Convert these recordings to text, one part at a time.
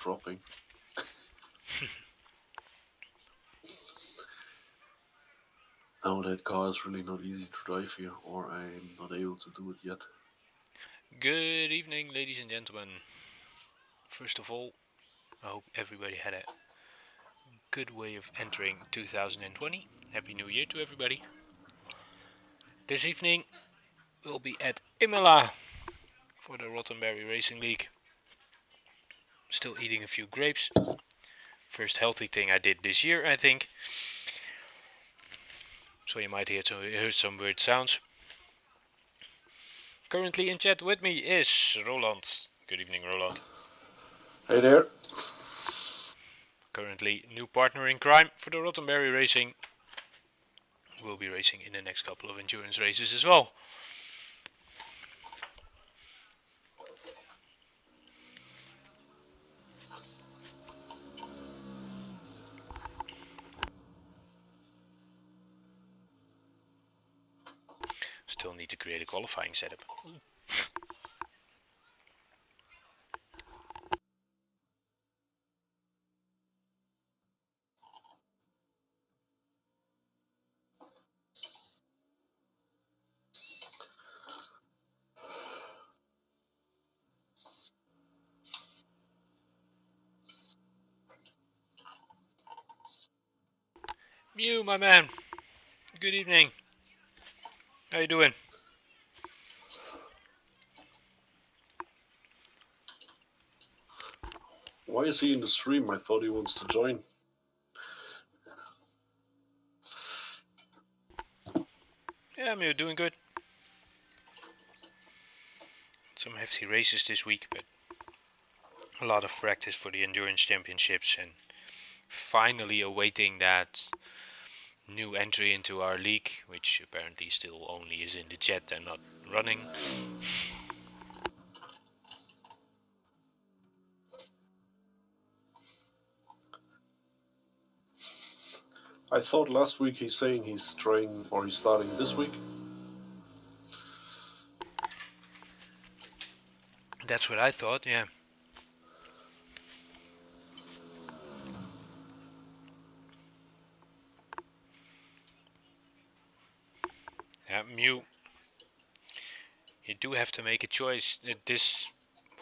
dropping. Now that car is really not easy to drive here, or I'm not able to do it yet. Good evening, ladies and gentlemen. First of all, I hope everybody had a good way of entering 2020. Happy New Year to everybody. This evening we'll be at Imola for the RottenBerry Racing League. Still eating a few grapes. First healthy thing I did this year, I think. So you might hear some weird sounds. Currently in chat with me is Roland. Good evening, Roland. Hey there. Currently new partner in crime for the RottenBerry Racing. We'll be racing in the next couple of endurance races as well. Still need to create a qualifying setup. Mew, my man. Good evening. How you doing? Why is he in the stream? I thought he wants to join. Yeah, Mew, doing good. Some hefty races this week, but a lot of practice for the endurance championships and finally awaiting that new entry into our league, which apparently still only is in the chat and not running. I thought last week he's saying he's trying, or he's starting this week. That's what I thought, yeah. Yeah, Mew, you do have to make a choice. This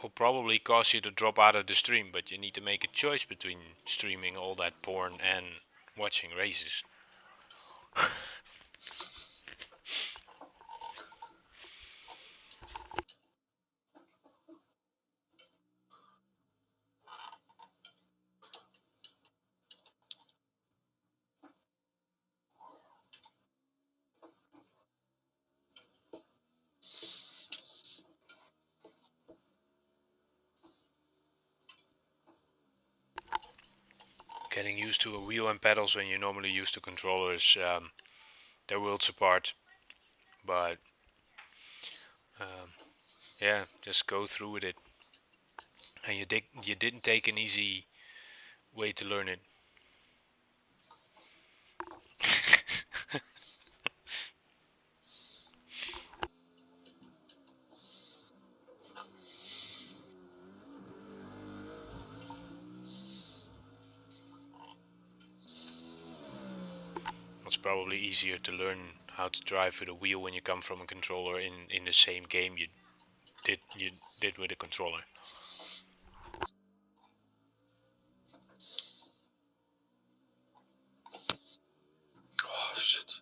will probably cause you to drop out of the stream, but you need to make a choice between streaming all that porn and watching races. Getting used to a wheel and pedals when you're normally used to controllers, they're worlds apart. But yeah, just go through with it. And you didn't take an easy way to learn it. It's probably easier to learn how to drive with a wheel when you come from a controller in the same game you did with a controller. Oh, shit.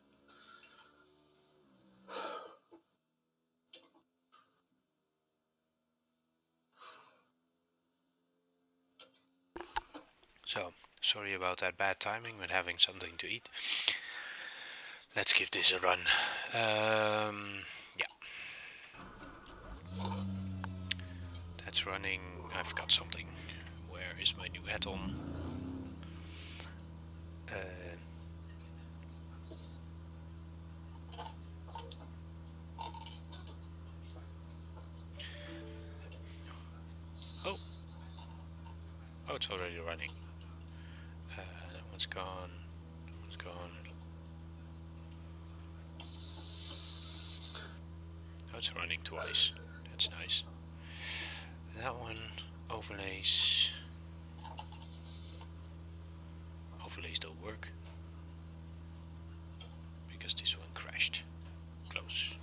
So, sorry about that bad timing with having something to eat. Let's give this a run. Yeah. That's running. I've got something. Where is my new hat on? Oh, it's already running. That one's gone. That one's gone. Oh, it's running twice. That's nice. That one, overlays. hopefully still work. Because this one crashed. Close.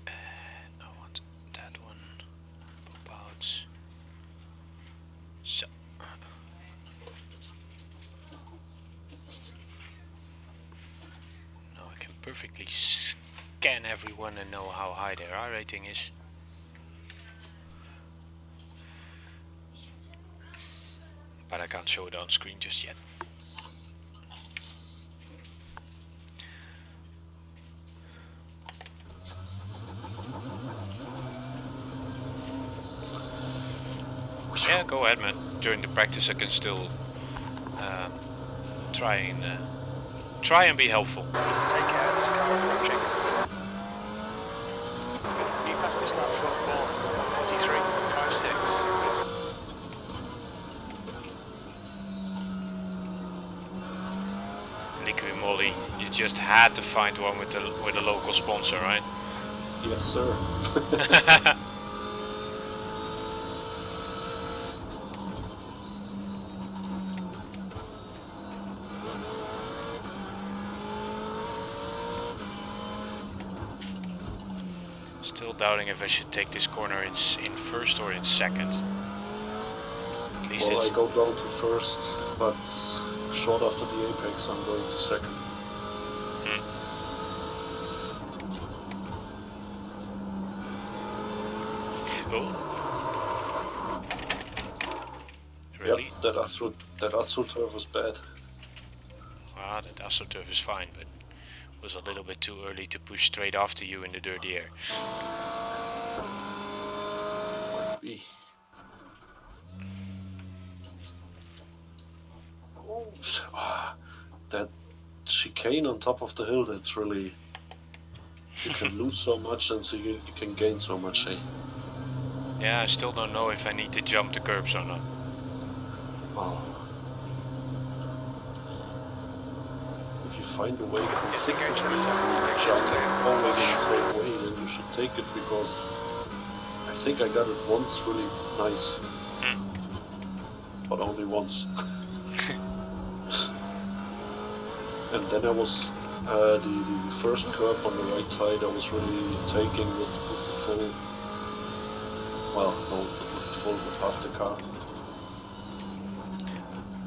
And I want that one. Pop out. So. Now I can perfectly scan everyone and know how high their I rating is. But I can't show it on screen just yet. Yeah, go ahead, man. During the practice I can still try and be helpful. Take care, there's a car approaching. New fastest lap from Ball, 1:43.56. Liquid Molly, you just had to find one with a local sponsor, right? Yes, sir. Still doubting if I should take this corner in first or in second. At least Well, it's... I go down to first, but short after the apex I'm going to second. Oh. Really? Yep, that AstroTurf was bad. Ah, that AstroTurf is fine, but it was a little bit too early to push straight after you in the dirty air. Might be. Oh, that chicane on top of the hill, that's really... You can lose so much and so you can gain so much, eh? Yeah, I still don't know if I need to jump the curbs or not. Well, if you find a way consistently to jump always in the same way, then you should take it, because I think I got it once really nice. But only once. And then I was the first curb on the right side I was really taking with the full, well, no, not with the full, with half the car.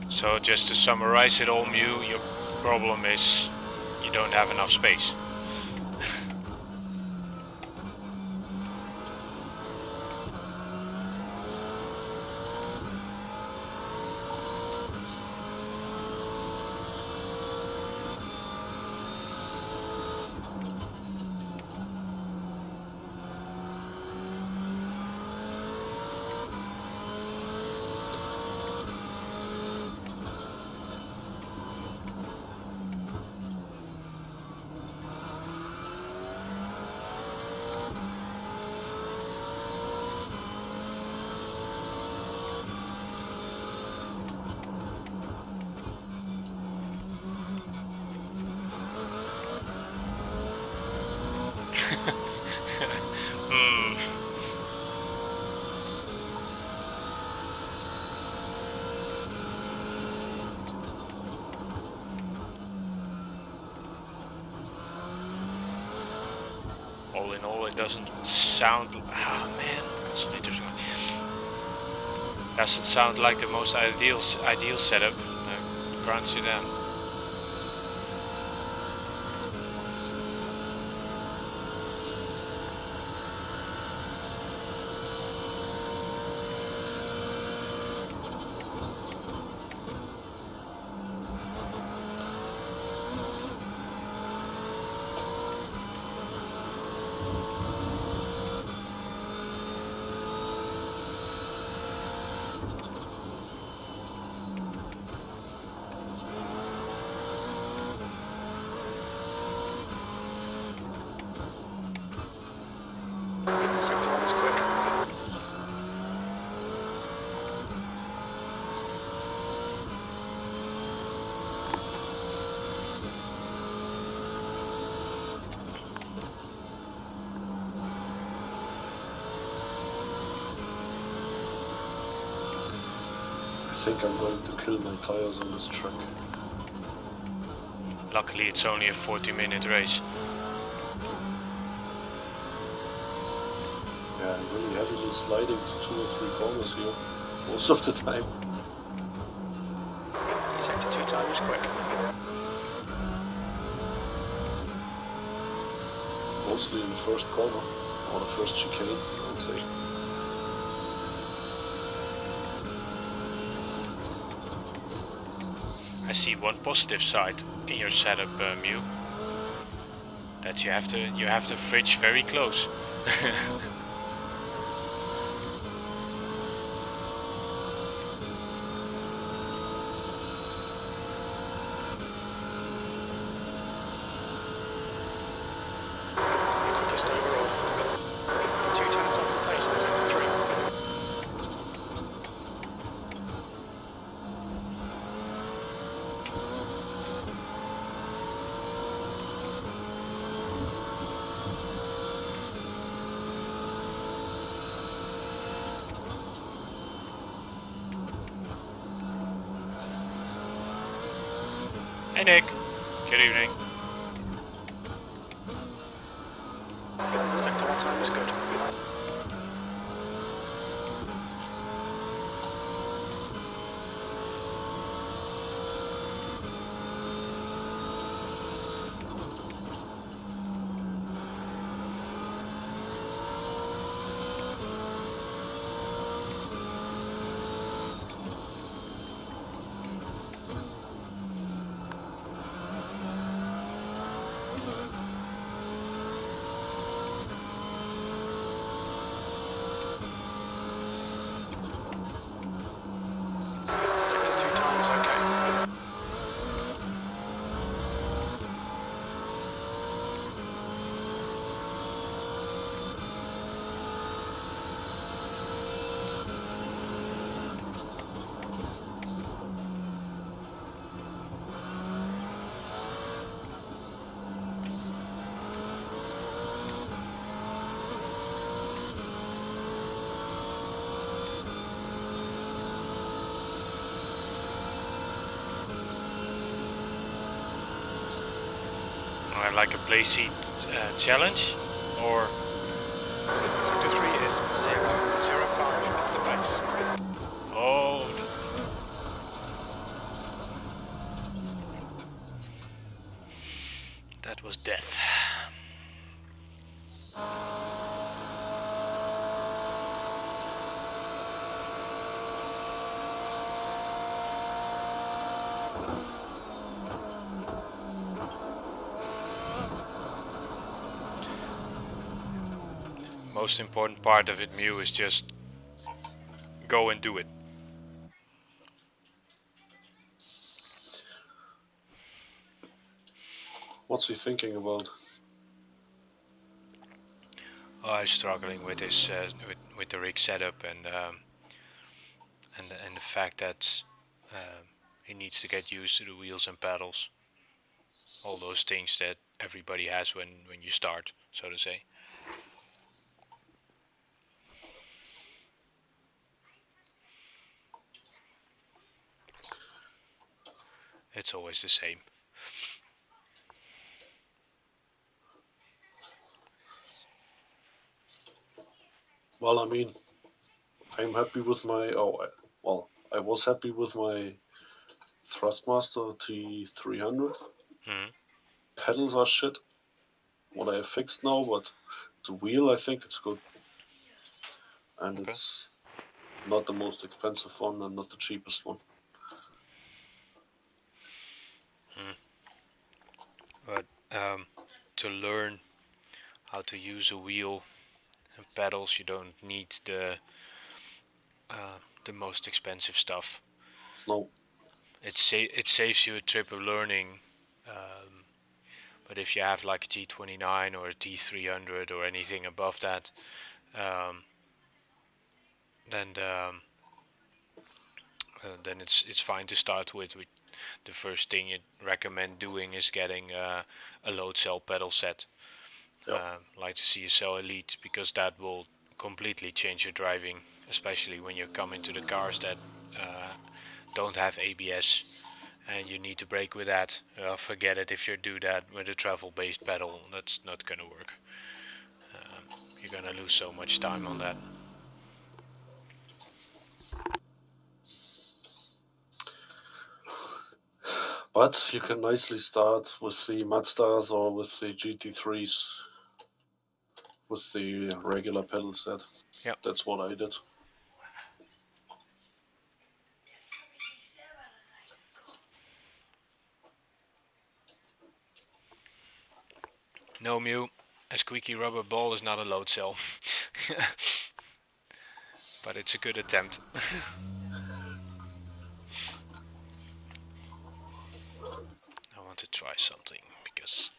So just to summarize it all, Mew, your problem is you don't have enough space. All in all, it doesn't sound... Ah, man, consolidator's going. Doesn't sound like the most ideal setup. Grants you that. Sector one is quick. think I'm going to kill my tires on this track. Luckily, it's only a 40-minute race. Yeah, I'm really heavily sliding to 2 or 3 corners here, most of the time. Sector 2 time is quick. Mostly in the first corner, or the first chicane, I would say. I see one positive side in your setup, Mew. That you have the fridge very close. Quickest overall. 2/10 off the pace in sector 3. Hey Nick, good evening. Sector 1 time is good. Sector 2 time is okay. Like a play seat challenge, or Sector 3 is 0.05 off the pace. oh, that was death. Most important part of it, Mew, is just go and do it. What's he thinking about? I'm struggling with this, with the rig setup and the fact that he needs to get used to the wheels and pedals. All those things that everybody has when you start, so to say. It's always the same. Well, I mean, I'm happy with my. I was happy with my Thrustmaster T300. Mm-hmm. Pedals are shit. What I have fixed now, but the wheel, I think it's good. And Okay. it's not the most expensive one and not the cheapest one. But to learn how to use a wheel and pedals, you don't need the most expensive stuff. No. It saves you a trip of learning. But if you have like a T29 or a T300 or anything above that, then then it's fine to start with. The first thing you'd recommend doing is getting a load cell pedal set, Yep. like the CSL Elite, because that will completely change your driving, especially when you come into the cars that don't have ABS and you need to brake with that, forget it. If you do that with a travel-based pedal, that's not gonna work. You're gonna lose so much time on that. But you can nicely start with the Mazdas or with the GT3s with the regular pedal set. Yep. That's what I did. No, Mew, a squeaky rubber ball is not a load cell. But it's a good attempt. I want to try something because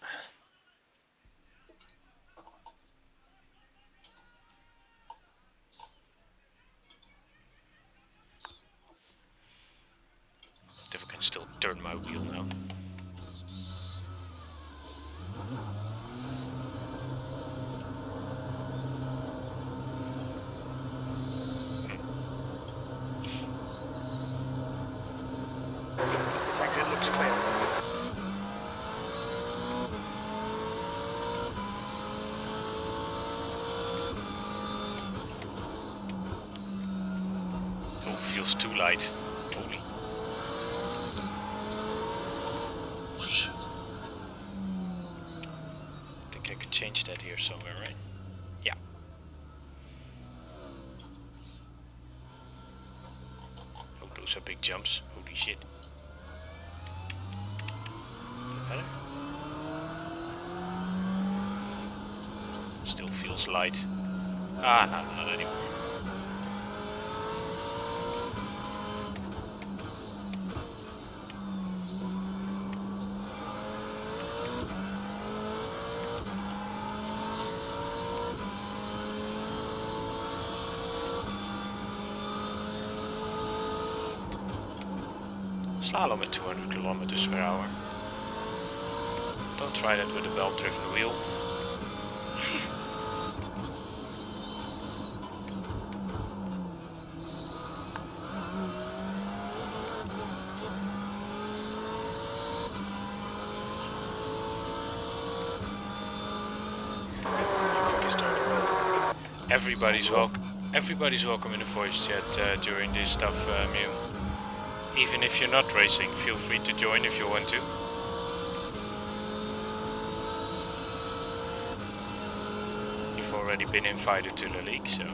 if I can still turn my wheel now. Exit looks clear. Oh, feels too light. Holy. Shit. I think I could change that here somewhere, right? Yeah. Oh, those are big jumps. Holy shit. Better? Still feels light. Ah, not anymore. Slalom at 200 kilometers per hour. Don't try that with a belt-driven wheel. Quickest overall. Everybody's welcome in the voice chat during this stuff, Mew. Even if you're not racing, feel free to join if you want to. You've already been invited to the league, so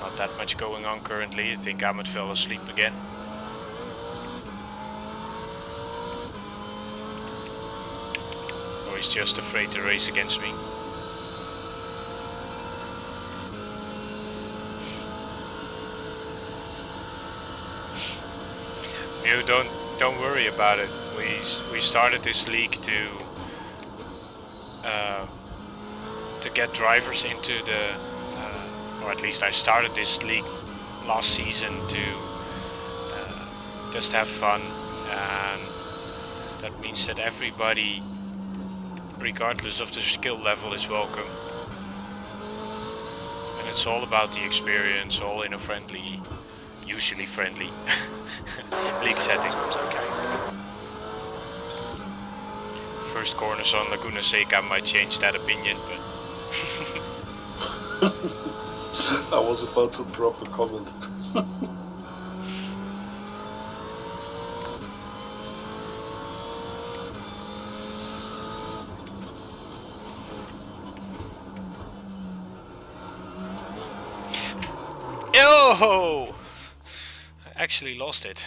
not that much going on currently. I think Ahmed fell asleep again. Or he's just afraid to race against me. You don't worry about it. We started this league to get drivers into the, or at least I started this league last season to just have fun, and that means that everybody, regardless of their skill level, is welcome. And it's all about the experience, all in a friendly, usually friendly league setting. First corners on Laguna Seca might change that opinion, but I was about to drop a comment. yo! I actually lost it.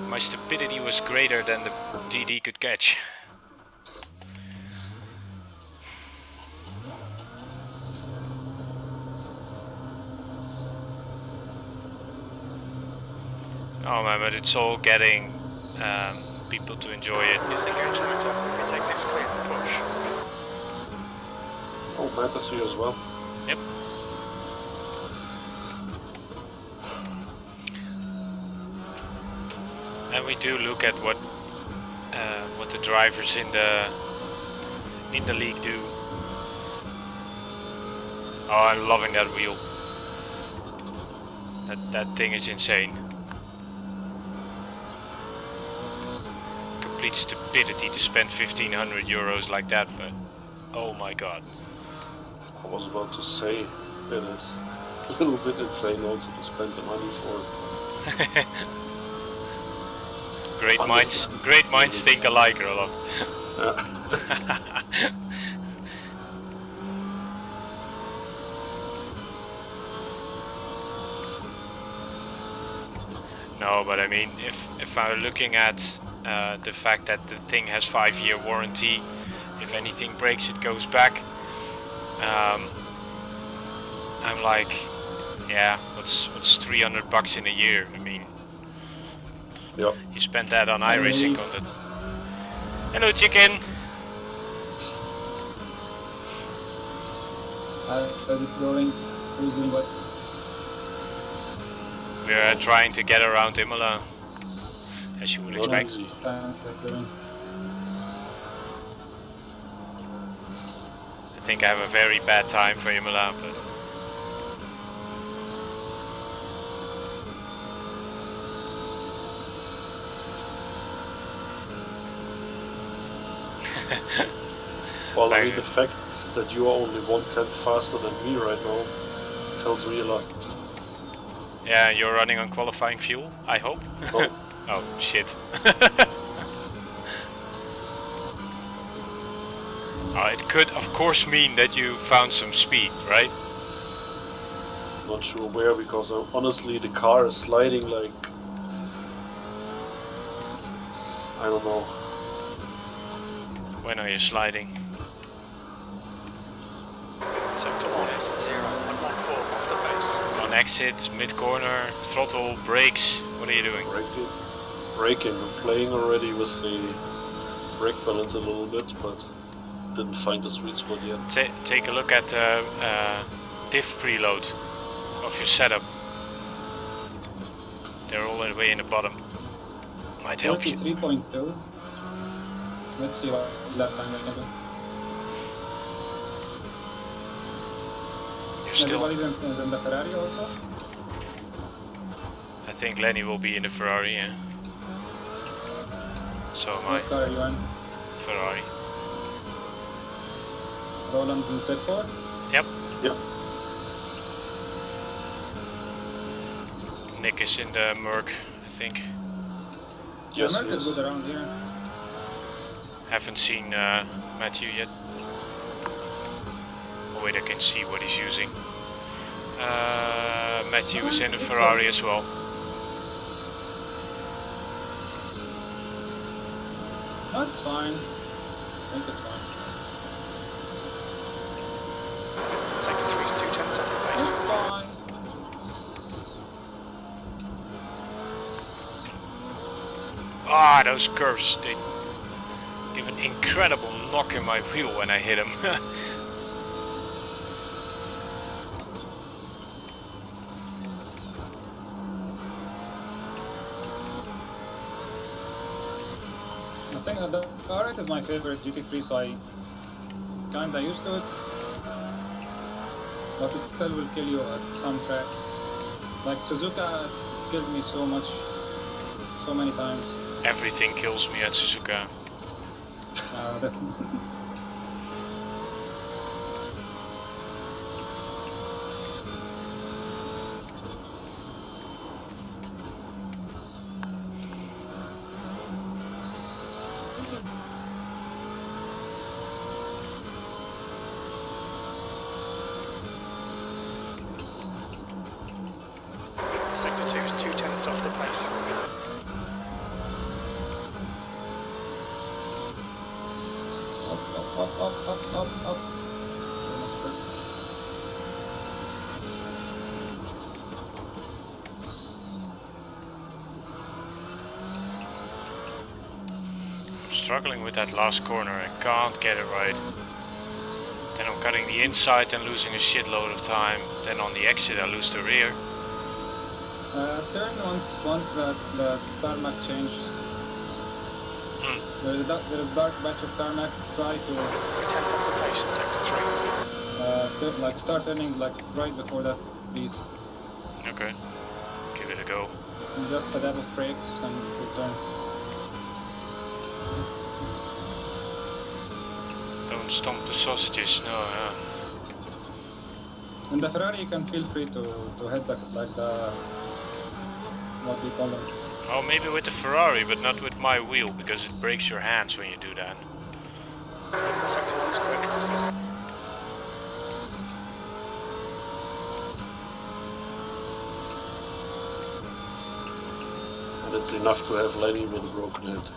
My stupidity was greater than the DD could catch. Oh man, but it's all getting people to enjoy it. Disengage limiter. It exits clear. Push. Oh, Matt's here as well. Yep. And we do look at what the drivers in the league do. Oh, I'm loving that wheel. That thing is insane. Complete stupidity to spend 1,500 euros like that, but oh my god. I was about to say, it is a little bit insane also to spend the money for. Great minds think alike, Roland. No, but I mean, if I'm looking at the fact that the thing has 5-year warranty, if anything breaks, it goes back. I'm like, yeah, what's 300 bucks in a year? I mean, Yeah. you spend that on iRacing content. Hello, chicken. How's it going? Who's doing what? We're trying to get around Imola, as you would Not expect. easy. Thanks for doing. I think I have a very bad time for Imola, but Well, I mean, the fact that you are only 1/10 faster than me right now tells me a lot. yeah, you're running on qualifying fuel, I hope. No. Oh shit. It could of course mean that you found some speed, right? Not sure where, because honestly the car is sliding like, I don't know. When are you sliding? Sector 1 is 0.14 off the pace. On exit, mid corner, throttle, brakes, what are you doing? Braking. I'm playing already with the brake balance a little bit, but didn't find the sweet spot yet. Take a look at the diff preload of your setup. They're all the way in the bottom. Might help you. 43.2. Let's see what lap time I can do. You're still. Everybody's in the Ferrari also? I think Lenny will be in the Ferrari, yeah. So am I. What car are you in? Ferrari. Roland in set 4? Yep. Yep. Nick is in the Merc, I think. Yes, Merc is yes. good around here. Haven't seen Matthew yet. Oh wait, I can see what he's using. Matthew is in the Ferrari as well. That's fine. I think it's fine. Sector 3 is 2/10 off the pace. It's fine. Ah, those curves, they give an incredible knock in my wheel when I hit them. I think that the RX is my favorite GT3, so I kinda used to it. But it still will kill you at some tracks. Like Suzuka killed me so much, so many times. Everything kills me at Suzuka. That's Sector 2 is 2/10 off the pace. up. I'm struggling with that last corner, I can't get it right. Then I'm cutting the inside and losing a shitload of time. Then on the exit I lose the rear. Turn once the tarmac changed. There is a dark patch of tarmac. Try to 10th off the pace in sector 3. like start turning like right before that piece. Okay. Give it a go. And just a dab of brakes and good turn. Don't stomp the sausages, no, yeah. And the Ferrari, you can feel free to hit the, like the, what do you call them? Oh, maybe with the Ferrari, but not with my wheel, because it breaks your hands when you do that. Sector 1 is quick. And it's enough to have Lenny with a broken head.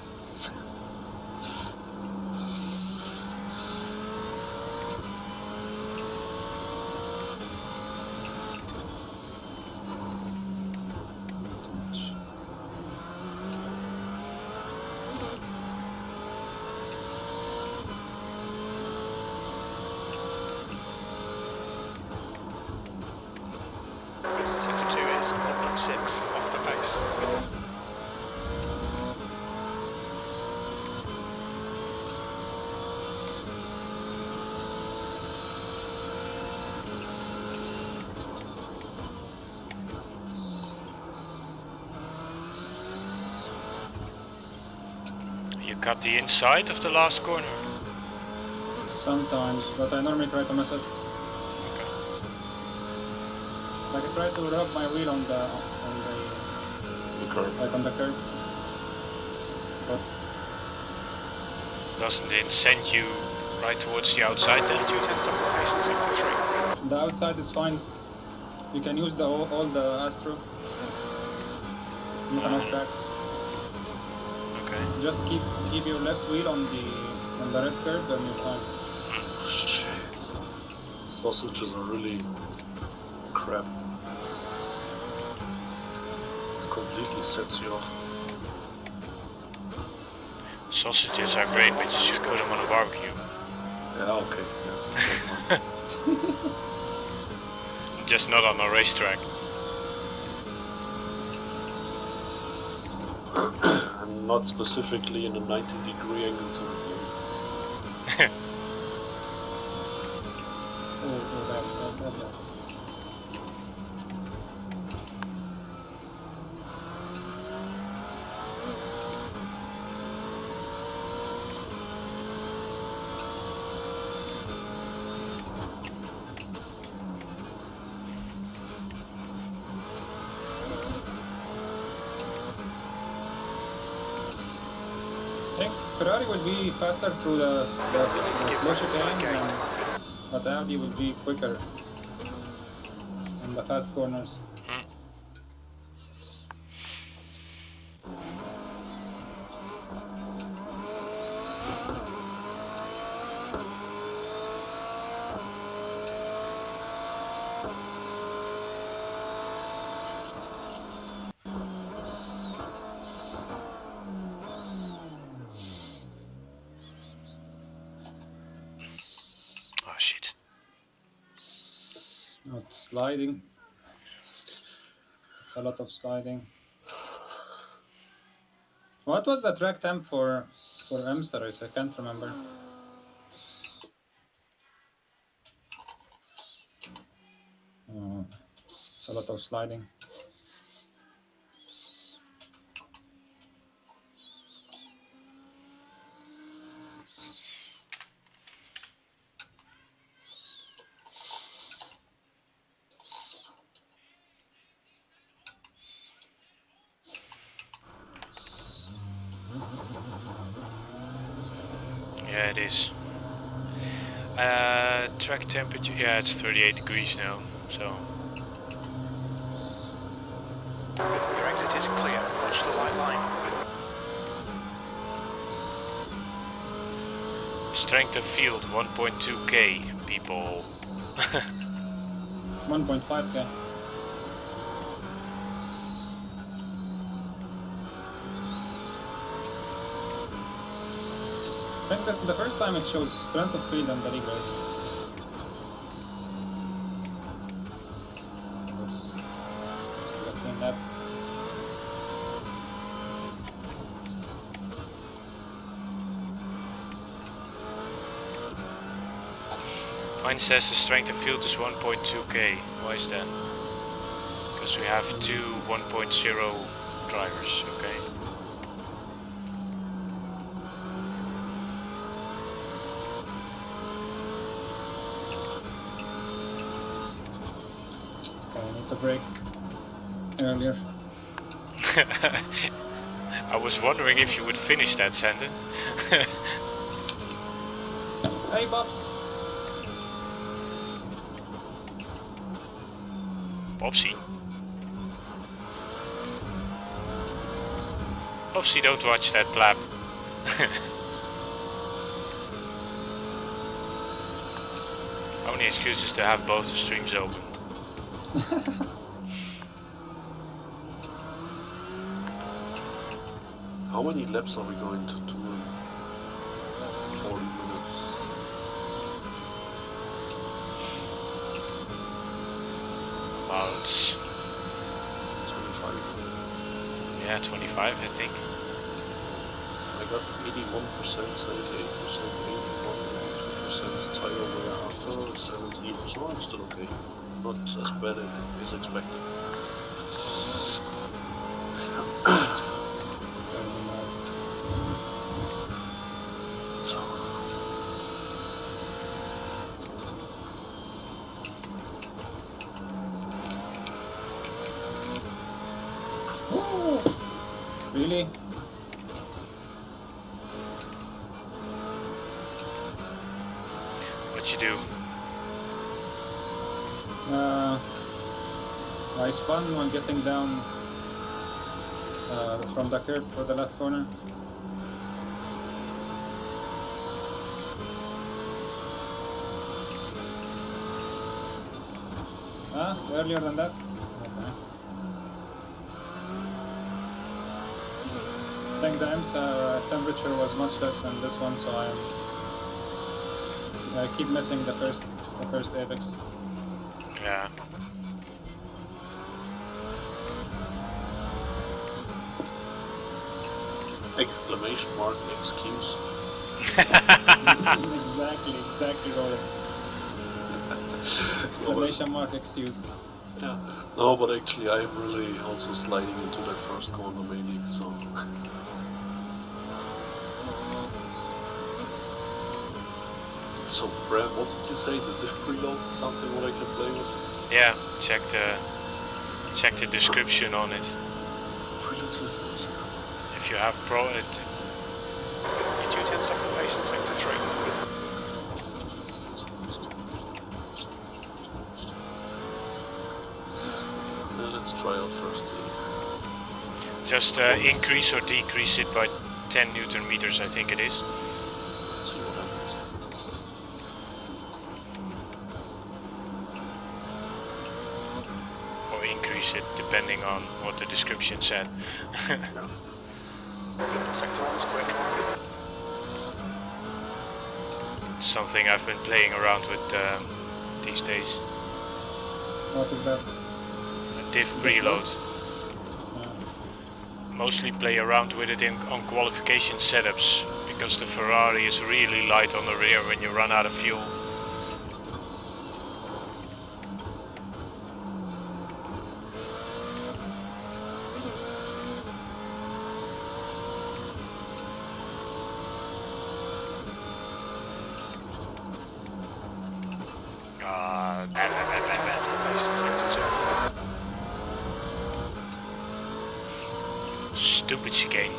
Too much. Sector 2 is 1.6 off the pace. You cut the inside of the last corner. Sometimes, but I normally try to miss it. Okay. Like I try to rub my wheel on the curve. like on the curb. But Doesn't it send you right towards the outside then? 2/10 off the pace in sector 3. the outside is fine. You can use the all the Astro. You can off track. Okay. Just keep your left wheel on the red curb and you're fine. Shit. Sausages are really crap. It completely sets you off. Sausages are great, but you should put them on a barbecue. Yeah, okay. That's the one. Just not on a racetrack. And not specifically in a 90-degree angle to the blade. Oh, that. I think Ferrari will be faster through the slow chicanes, but Audi will be quicker in the fast corners. Oh shit. Not sliding. It's a lot of sliding. What was the track temp for IMSA race? I can't remember. It's a lot of sliding. Yeah, it is. Track temperature, yeah, it's 38 degrees now, so. Your exit is clear. Watch the white line. Strength of field 1.2k, people. 1.5k. I think that the first time it shows strength of field on the league race. Let's clean that. Mine says the strength of field is 1.2k. Why is that? Because we have two 1.0 drivers, okay? Okay, I need to brake earlier. I was wondering if you would finish that sentence. Hey, Bobs! Popsy. Popsy, don't watch that blab. Only excuse is to have both the streams open. How many laps are we going to do in 40 minutes? About 25. yeah, 25 I think. I got 81%, 78%, 81, 82% tire wear after 17, so I'm still okay. Not as bad as expected. So. Ooh, really? What you do? I spun when getting down from the curb for the last corner. Earlier than that? Okay. I think the IMSA temperature was much less than this one, so I keep missing the first apex. Yeah. Exclamation mark, excuse. exactly, Roland. Exclamation mark, excuse. Yeah, no, but actually I'm really also sliding into that first corner mainly, so. So, Brad, what did you say? The diff preload is something what I can play with? Yeah, check the description on it. Preload systems. If you have pro it. You're 2 tenths off the pace in sector 3. Let's try out first. Just increase or decrease it by 10 Newton meters, I think it is. Let's see what happens. Or increase it depending on what the description said. Sector 1's quick. Something I've been playing around with these days. What is that? A diff preload. Mostly play around with it on qualification setups, because the Ferrari is really light on the rear when you run out of fuel. Stupid chicane.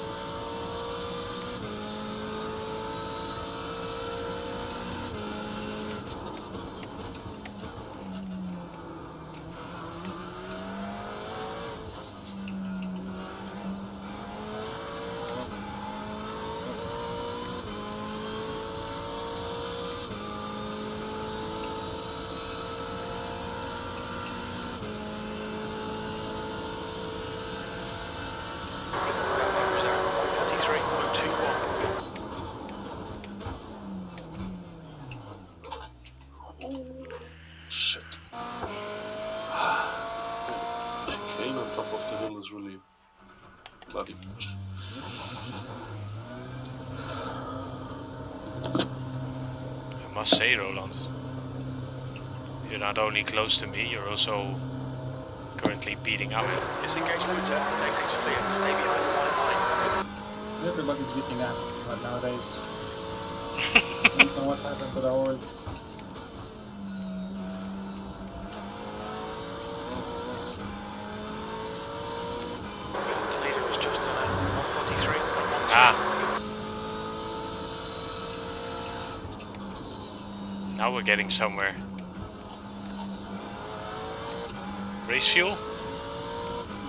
Shit. Chicane on top of the hill is really bloody much. I must say, Roland, You're not only close to me, you're also currently beating up. Disengage motor, exit's clear, stay behind the white line. Everybody's beating up, but nowadays. I don't know what happened to the world. The leader was just done at 143. Ah! Now we're getting somewhere. Race fuel?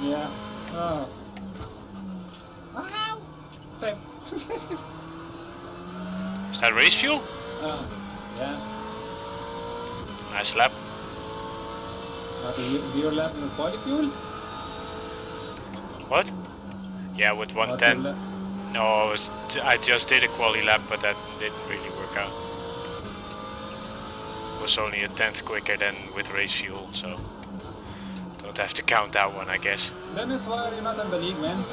Yeah. Oh. Wow! Okay. Is that race fuel? Oh, yeah. Nice lap. Zero lap in the quality fuel? What? Yeah, with What 110. lap? No, I just did a quali lap, but that didn't really work out. It was only a tenth quicker than with race fuel, so don't have to count that one, I guess. Then is why you're not in the league, man.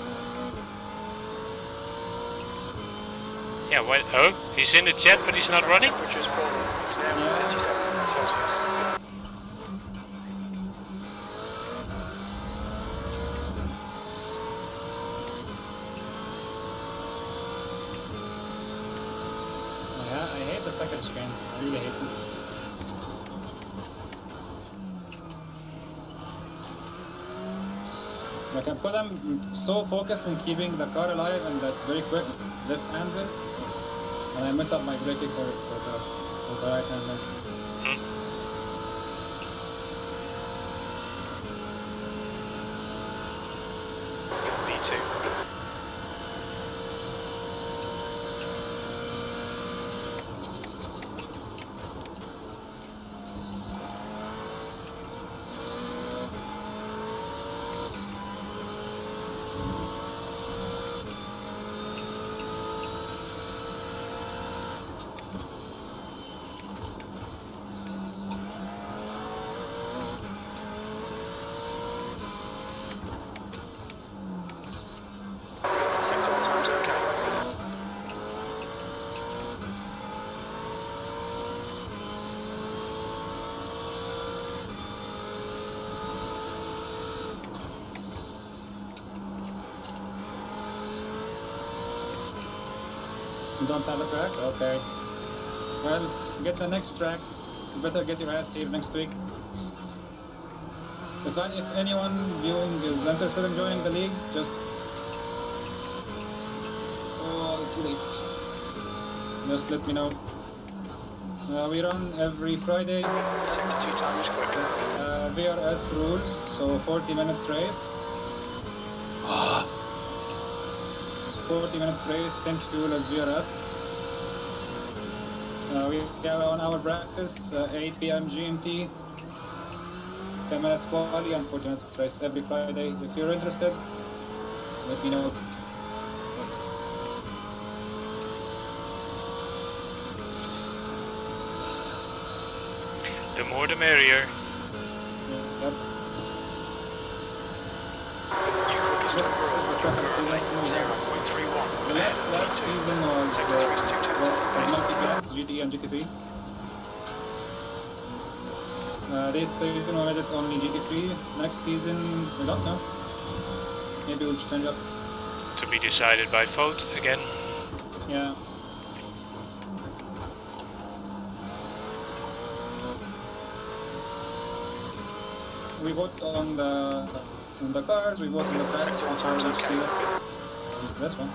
Yeah, what? Oh, he's in the jet, but he's not running? Temperature's fallen. It's now Yeah. 37 Celsius. Yeah, I hate the second chicane. I really hate it. Like, because I'm so focused on keeping the car alive and that very quick left hander, and I mess up my braking for the right hander. V2. Sector all times okay. You don't have a track? Okay. Well, get the next tracks. You better get your ass here next week. If anyone viewing is interested in joining the league, just... Oh, too late. Just let me know. We run every Friday. Sector 2 time is quick. VRS rules, so 40 minutes race. 40 minutes race, same fuel as VRF. We have on our practice 8 p.m. GMT, 10 minutes quali and 40 minutes race every Friday. If you're interested, let me know. The more the merrier. Yep. New quickest This overall. is the second season. 0.31. The last season was Sector 3 is 2 tenths off the pace. multi-class, GT and GT3. This season we made it only GT3. Next season, I don't know. Maybe we'll change up. To be decided by vote again. Yeah. We vote on the cars, we vote on the tracks. Sector all times okay. Is this one?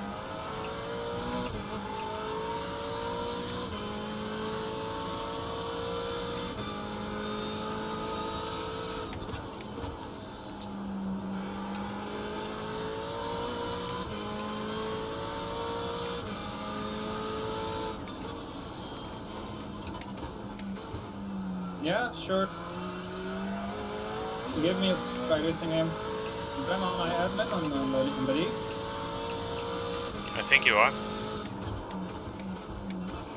Yeah, sure. Give me a iRacing name. I'm on my admin on the league. I think you are.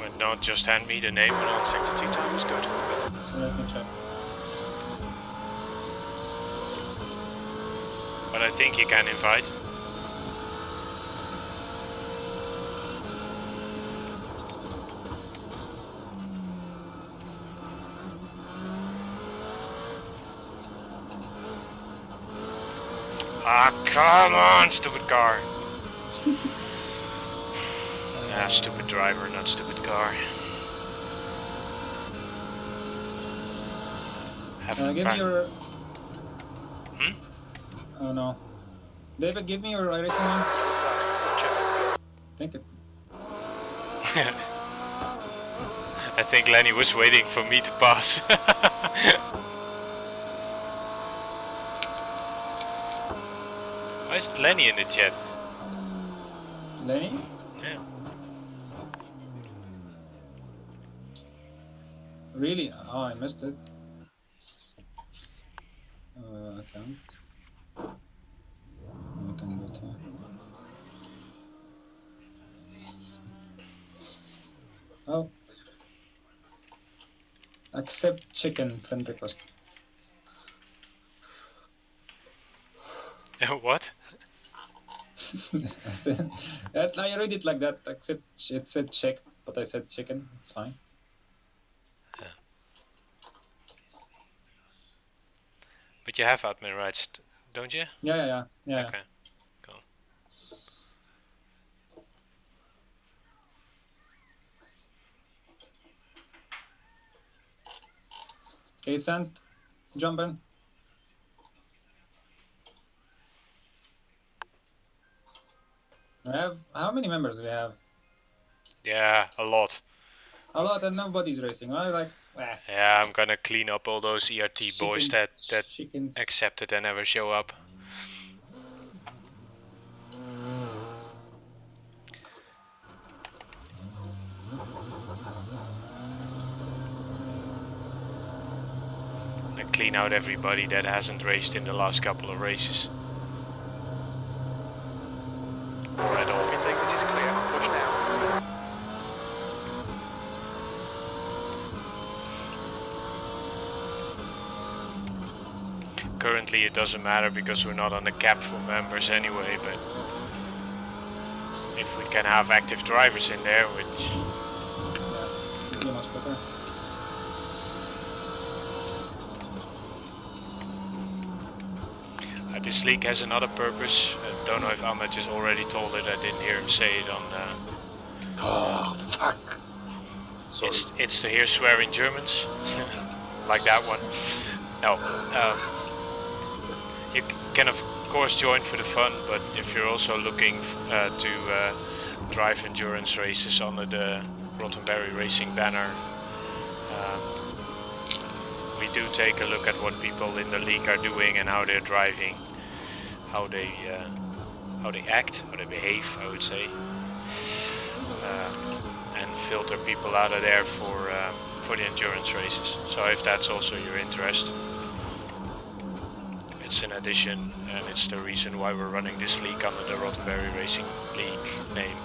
Well, don't just hand me the name and I'll... Sector 2 time is good. So let me check. But I think you can invite. Ah, come on, stupid car. Ah, stupid driver, not stupid car. Give me your... Hmm? Oh no. David, give me your iRacing one. Thank you. I think Lenny was waiting for me to pass. Why is Lenny in the chat? Lenny? Yeah. Really? Oh, I missed it. Account. I can go to... Oh. Accept chicken friend request. What? I said, I read it like that. Accept, it said check, but I said chicken. It's fine. But you have admin rights, don't you? Yeah. Okay, cool. Okay, Sant, jump in. We have, how many members do we have? Yeah, a lot. A lot, and nobody's racing. I like, Yeah, I'm gonna clean up all those ERT boys that chickens. accepted and never show up. And clean out everybody that hasn't raced in the last couple of races. Or at all. Means exit is clear. Push now. Currently it doesn't matter because we're not on the cap for members anyway, but if we can have active drivers in there, which... Yeah, it'd be much better. This league has another purpose. I don't know if Ahmed just already told it, I didn't hear him say it on... Oh, fuck. Sorry. It's to hear swearing Germans, like that one. No, you can of course join for the fun, but if you're also looking to drive endurance races under the RottenBerry Racing banner, we do take a look at what people in the league are doing and how they're driving, how they act, how they behave, I would say, and filter people out of there for the endurance races. So if that's also your interest, it's an addition, and it's the reason why we're running this league under the RottenBerry Racing League name.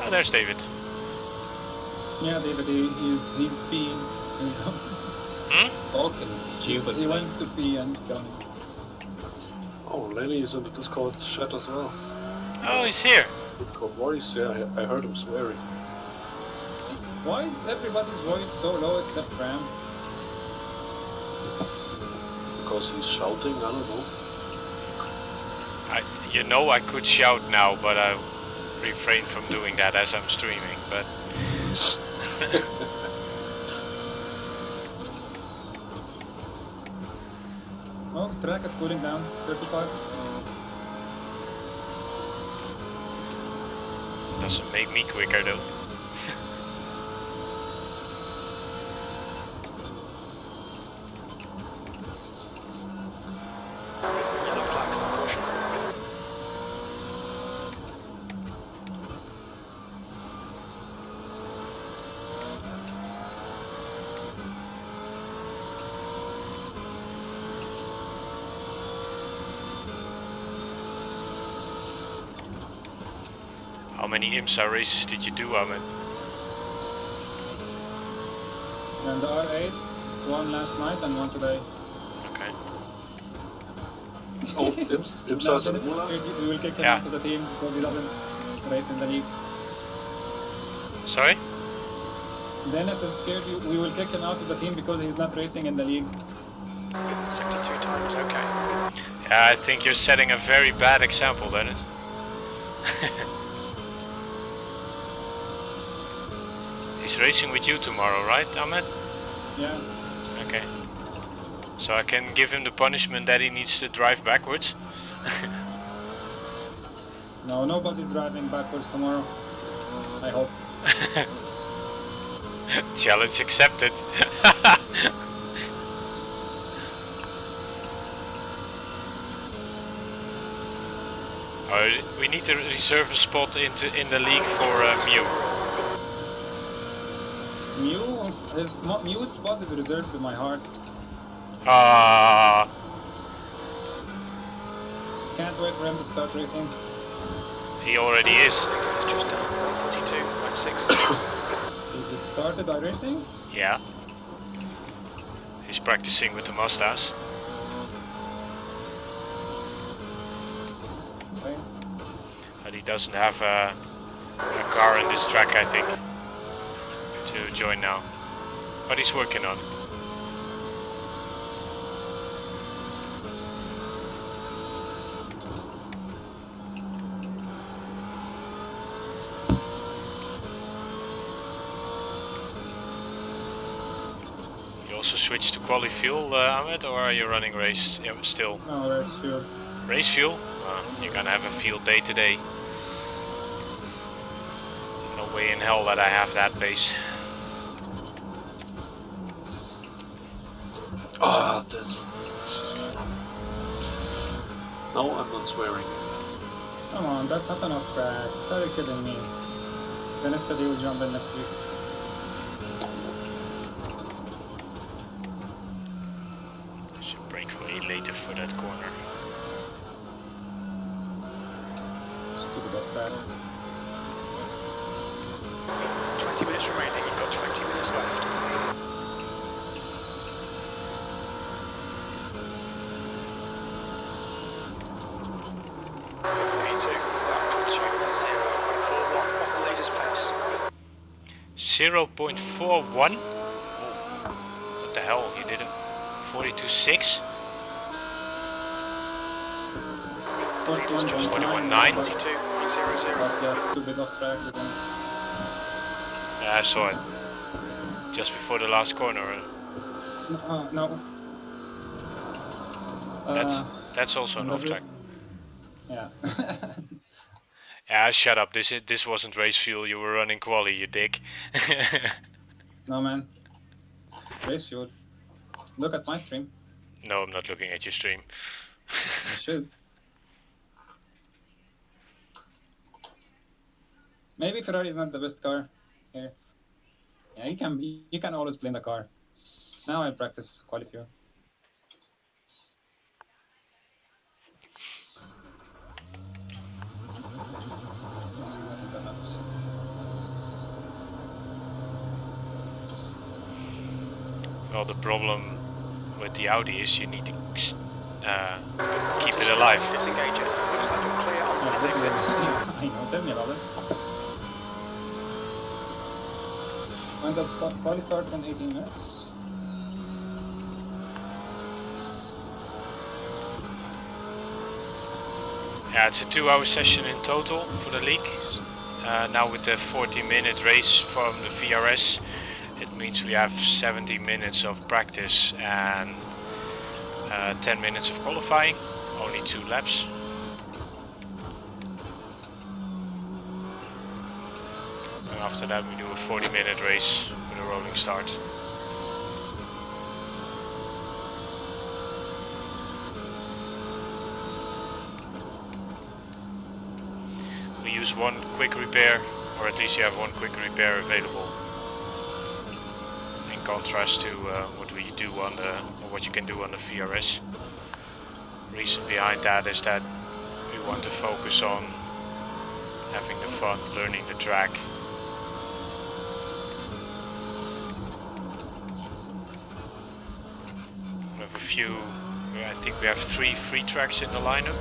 Oh, there's David. Yeah, David, he's peeing. Talking stupid. He went to pee and coming. Oh, Lenny is in the Discord chat as well. Oh, he's here. Discord voice, yeah, I heard him swearing. Why is everybody's voice so low except Graham? Because he's shouting, I don't know. I could shout now, but I refrain from doing that as I'm streaming, but... Oh, the track is cooling down. 35. Doesn't make me quicker though. Yellow flag. Caution. How many IMSA races did you do, Ahmed? And the R8, one last night and one today. Okay. Oh, IMSA's in Imola? We will kick him Yeah. out of the team because he doesn't race in the league. Sorry? Dennis is scared we will kick him out of the team because he's not racing in the league. 72 times, okay. Yeah, I think you're setting a very bad example, Dennis. He's racing with you tomorrow, right, Ahmed? Yeah. Okay. So I can give him the punishment that he needs to drive backwards? No, nobody's driving backwards tomorrow. I hope. Challenge accepted. We need to reserve a spot in the league for Mew. Mew's spot is reserved to my heart. Can't wait for him to start racing. He already is. It's just done 142.66. It started iRacing? Yeah. He's practicing with the Mazdas. Okay. But he doesn't have a car in this track, I think, to join now. But he's working on it. You also switched to quali fuel, Ahmed, or are you running race still? No, race fuel. Race fuel? You're gonna have a field day today. No way in hell that I have that pace. This. No, I'm not swearing. Come on, that's not enough track. Are you kidding me? Dennis said he will jump in next week. Should brake way later for that corner. Stupid off track. 20 minutes remaining, you've got 20 minutes left. P2, that puts you 0.41 off the leader's pace. 0.41? What the hell, you did it? 42.6? 41.9? 42.00. But yeah, stupid off track again. Yeah, I saw it. Just before the last corner. No. That's also an off track. Yeah. Yeah, shut up. This wasn't race fuel. You were running quali, you dick. No, man. Race fuel. Look at my stream. No, I'm not looking at your stream. You should. Maybe Ferrari is not the best car here. Yeah, you can always blame the car. Now I practice quali fuel. Well, the problem with the Audi is you need to keep it alive. Disengage it. Looks like you're clear on Yeah, the this is exit. I know, tell me about it. When does quali starts in 18 minutes? Yeah, it's a 2-hour session in total for the league. Now with the 40-minute race from the VRS, it means we have 70 minutes of practice and 10 minutes of qualifying, only 2 laps. And after that we do a 40-minute race with a rolling start. We use one quick repair, or at least you have one quick repair available. In contrast to what we do on the, or what you can do on the VRS. Reason behind that is that we want to focus on having the fun, learning the track. We have a few, I think we have 3 free tracks in the lineup.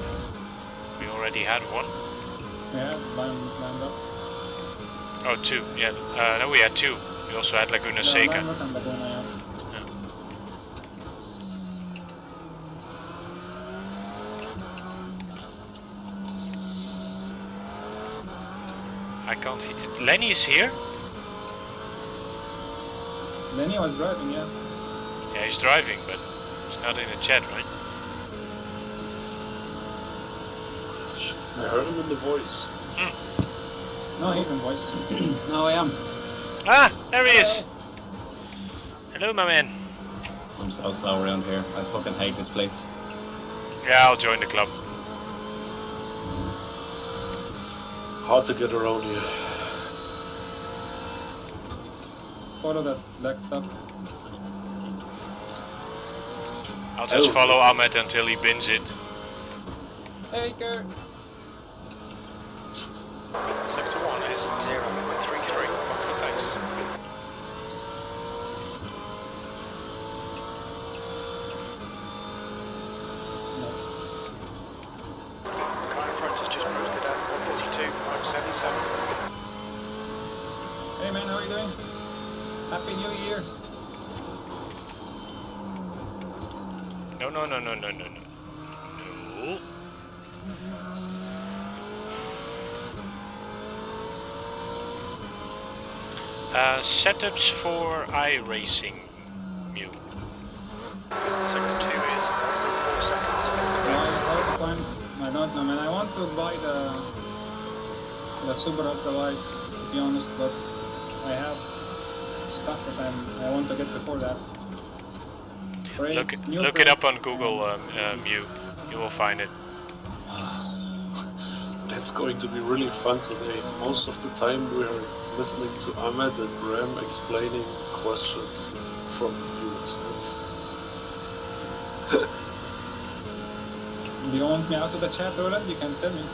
We already had one. Yeah, lined up. Oh, 2, yeah. No, we had 2. We also had Laguna Seca. Lined up and Laguna, yeah. I can't hear. Lenny is here? Lenny was driving, yeah. Yeah, he's driving, but he's not in the chat, right? I heard him in the voice. No, he's in voice. No, I am. Ah, there he is! Hello, my man. I'm so slow around here. I fucking hate this place. Yeah, I'll join the club. Hard to get around here. Follow that black stuff. I'll just follow Ahmed until he bins it. Hey, Kurt. Sector 1 is 0.33 off the pace. The car in front has just posted at 142.77. Hey, man, how are you doing? Happy New Year. No. No. Setups for iRacing, Mew. Sector 2 is 1.4 seconds off the No, pace. it's hard to find. I don't know, man. I want to buy the Super Ultra Wide, to be honest, but I have stuff that I want to get before that. Brakes, new Look it up on brakes, Google, and- Mew. You will find it. That's going to be really fun today. Most of the time we're listening to Ahmed and Graham explaining questions from the viewers. Do you want me out of the chat, Roland? You can tell me.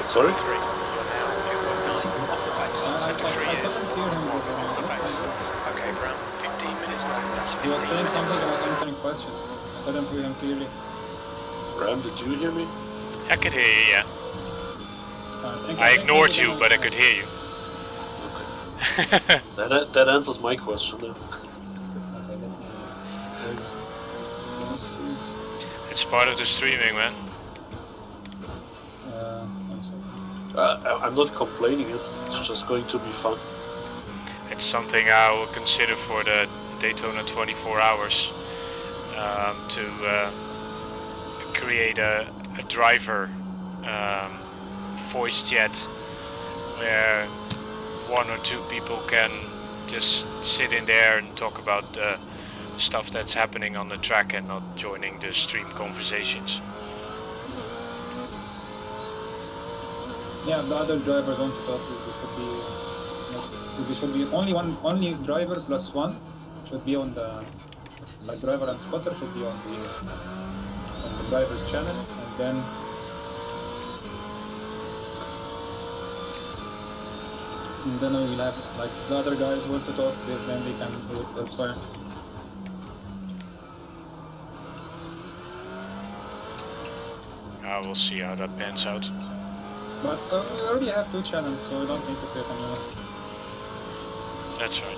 Sorry? 3, you're now 2.9 off the pace. Sector 3 I is couldn't hear him. 1 off the pace. Okay, Graham, 15 minutes left. That's 15 He was saying minutes. something about answering questions. I couldn't hear him clearly. Graham, did you hear me? I could hear you, yeah. Thank I you. ignored you, but I could hear you. Okay. That answers my question then. Okay, It's part of the streaming, man. one second. I'm not complaining, it's just going to be fun. It's something I will consider for the Daytona 24 hours to create a driver voice chat where one or two people can just sit in there and talk about stuff that's happening on the track and not joining the stream conversations. Yeah, the other drivers want to talk. There should be only driver plus one should be on the driver and spotter should be on the driver's channel, and then we will have like the other guys want to talk, then they can do it elsewhere. We'll see how that pans out. But we already have two channels, so we don't need to create a new one. That's right.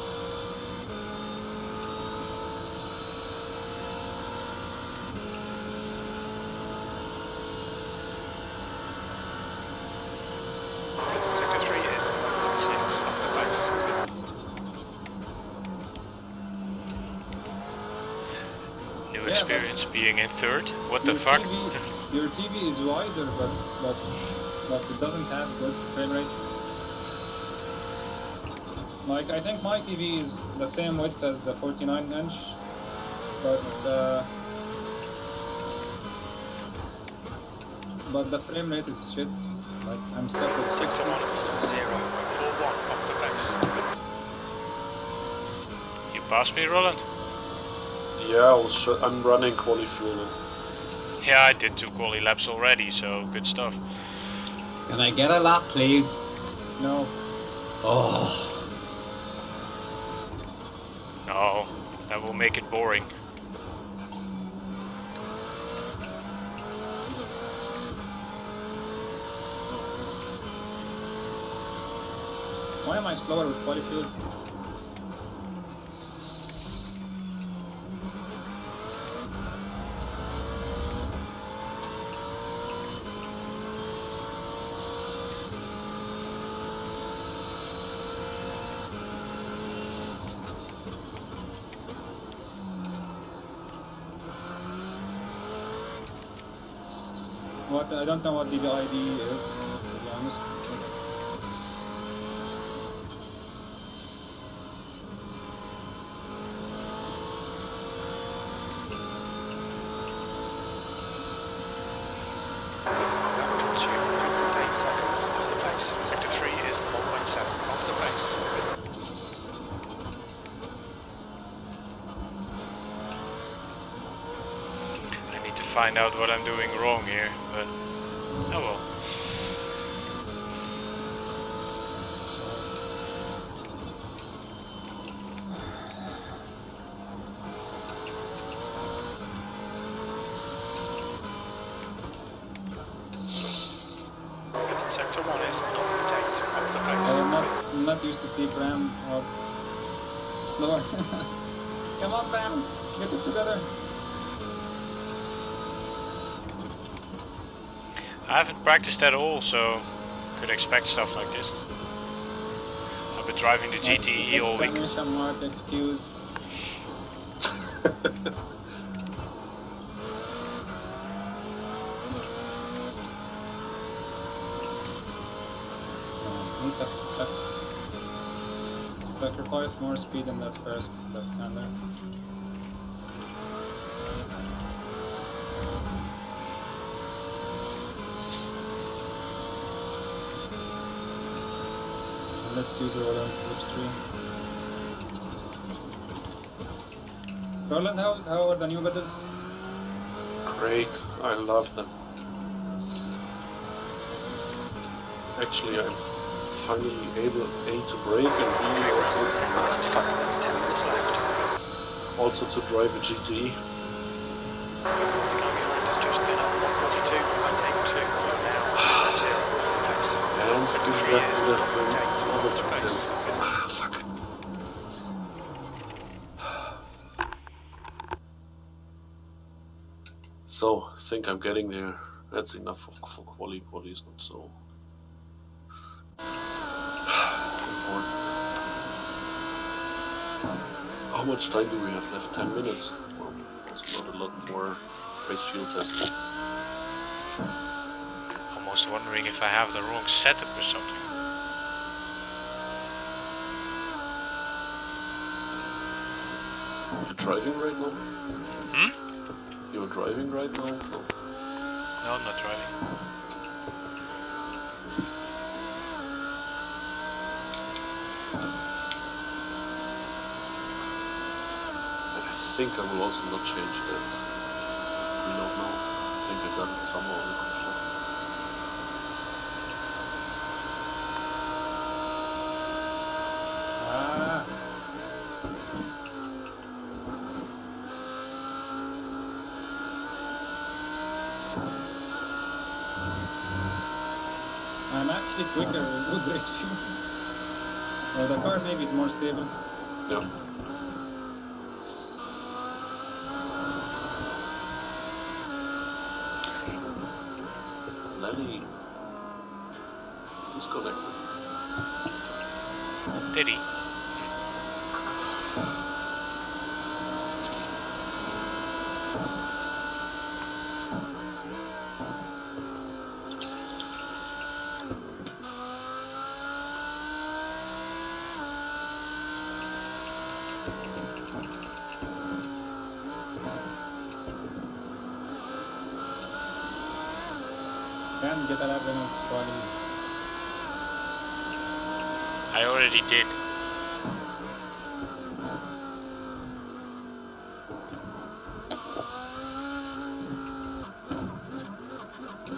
Sector 3 is 1.6 off the pace. New Yeah, experience being in third. What the Your fuck? Your TV is wider, but it doesn't have good frame rate. Like, I think my TV is the same width as the 49-inch, but the frame rate is shit. Like, I'm stuck with 60. Sector 1 is 0.41 off the pace. You passed me, Roland? Yeah, I'm running quali fuel. Yeah, I did 2 quali laps already, so good stuff. Can I get a lap, please? No. Oh. No, that will make it boring. Why am I slower with quali fuel? what I don't know what the ID is, to be honest. That puts you 108 seconds off the pace. Sector 3 is 0.7 off the pace. I need to find out what I'm doing wrong here, but oh well. Sector 1 is 0.8 off the pace. I'm not used to see Bram slower. Come on, Bram, get it together. I haven't practiced at all, so could expect stuff like this. I've been driving the GTE all week. Exclamation mark, excuse. Needs a sacrifice more speed in that first left-hander. Let's use Roland slipstream. Roland, how are the new battles? Great, I love them. Actually, I'm finally able A to brake and B also to, 10 minutes to go, that's 10 minutes left. also to drive a GTE. Just in at 142 and take 2 now. 0 off the pace. And Sector this 3 left is me 0.8 another off the pace. 2 Ah, fuck. So, I think I'm getting there. That's enough for quali. Quali is not so important. How much time do we have left? 10 minutes? Well, that's not a lot for race field testing. Almost wondering if I have the wrong setup or something. You're driving right now? Hmm? You're driving right now? No. No, I'm not driving. I think I will also not change that. Reload now. I think I got it somewhere under control. Ah. I'm actually quicker with good race fuel. Well, the car maybe is more stable. Yeah. Lenny disconnected. Did he? Can get a lap in quality. I already did.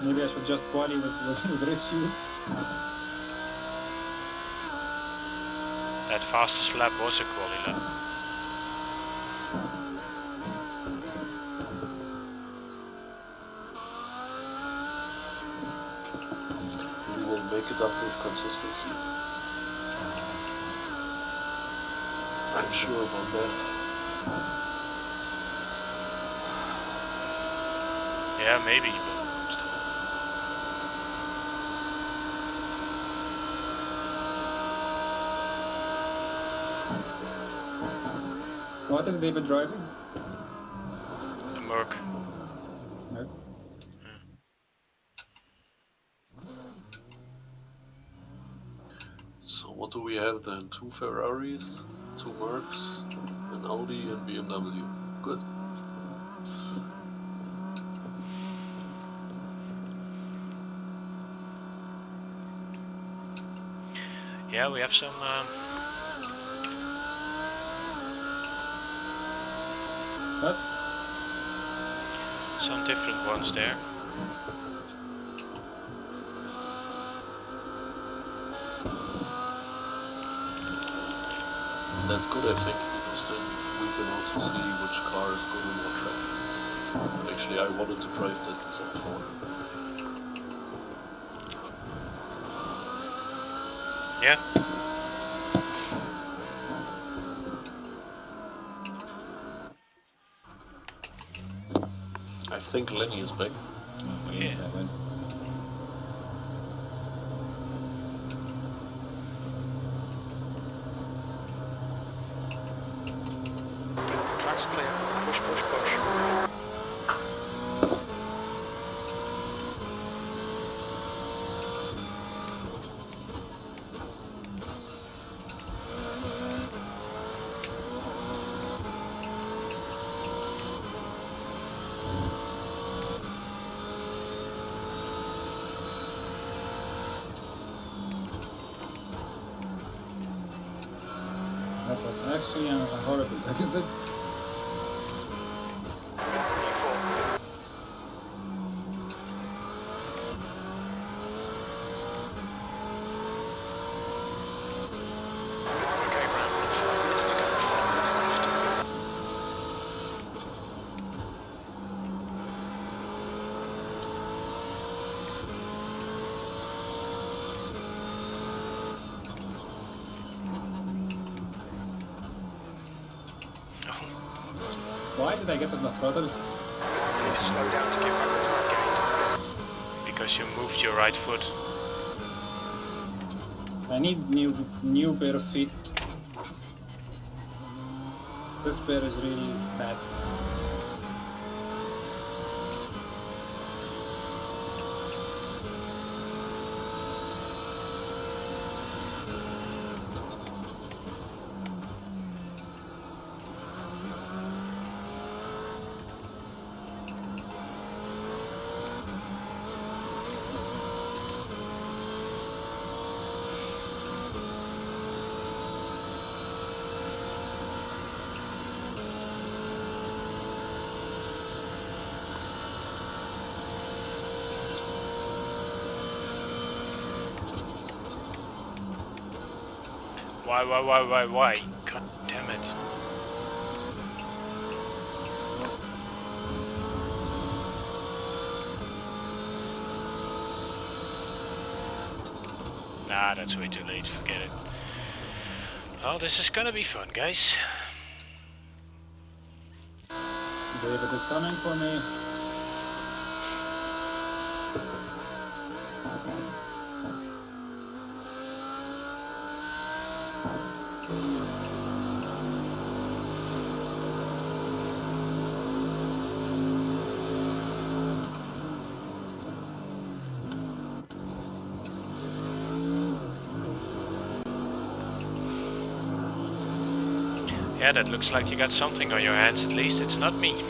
Maybe I should just quali with race fuel. That fastest lap was a quali lap. We will make it up with consistency. I'm sure about that. Yeah, maybe, but still. What is David driving? A Merc. No. So what do we have then? 2 Ferraris, 2 Mercs, an Audi and BMW. Good. Yeah, we have some What? some different ones there. That's good, I think, because then we can also see which car is good on what track. And actually, I wanted to drive that in Set 4. Yeah. I think Lenny is back. Oh, Yeah. that went. Track's clear. Push, push, push. That was actually a horrible exit. E4. Okay, round 5 minutes to go. 5 minutes left. Why did I get on the throttle? You need to slow down to get back the time gained. Because you moved your right foot. I need new pair of feet. This pair is really bad. Why? God damn it. Nah, that's way too late, forget it. Oh, this is gonna be fun, guys. David is coming for me. Yeah, that looks like you got something on your hands, at least it's not me.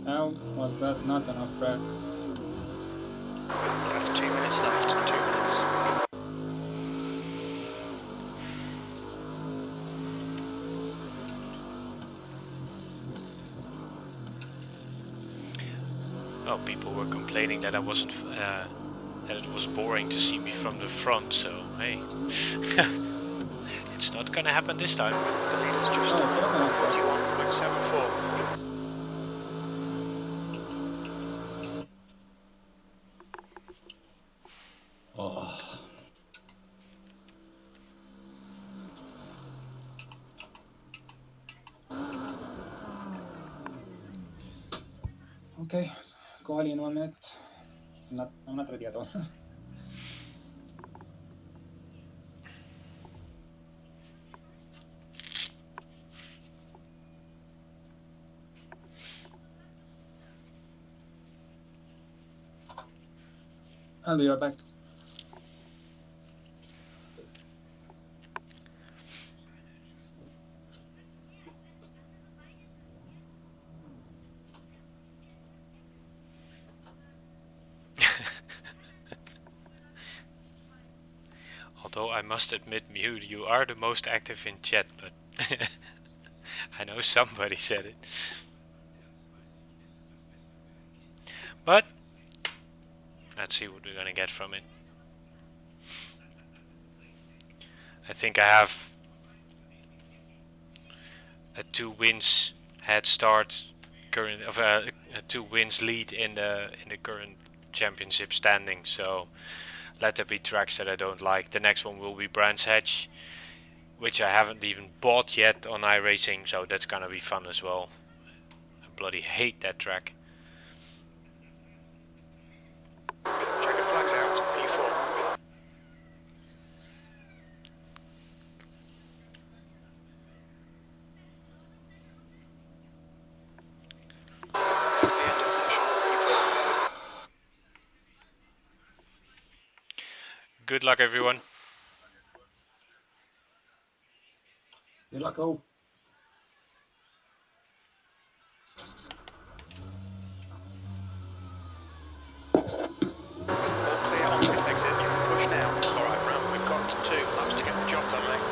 How was that not enough track? That's 2 minutes left. 2 minutes. Oh, people were complaining that I wasn't that it was boring to see me from the front. So hey, it's not gonna happen this time. The leader's just 41.74. Oh. Okay, quali in 1 minute. I'm not ready at all. I'll be right back. Although I must admit, Mew, you are the most active in chat, but I know somebody said it. But let's see what we're gonna get from it. I think I have a 2 wins head start, current of a 2 wins lead in the current championship standing. So let there be tracks that I don't like. The next one will be Brands Hatch, which I haven't even bought yet on iRacing, so that's gonna be fun as well. I bloody hate that track. Checker flags out, P4. That's the end of the session, P4. Good luck, everyone. Good luck, go. All clear on pit exit, you can push now. Alright, Ram, we've got 2 laps to get the job done, mate.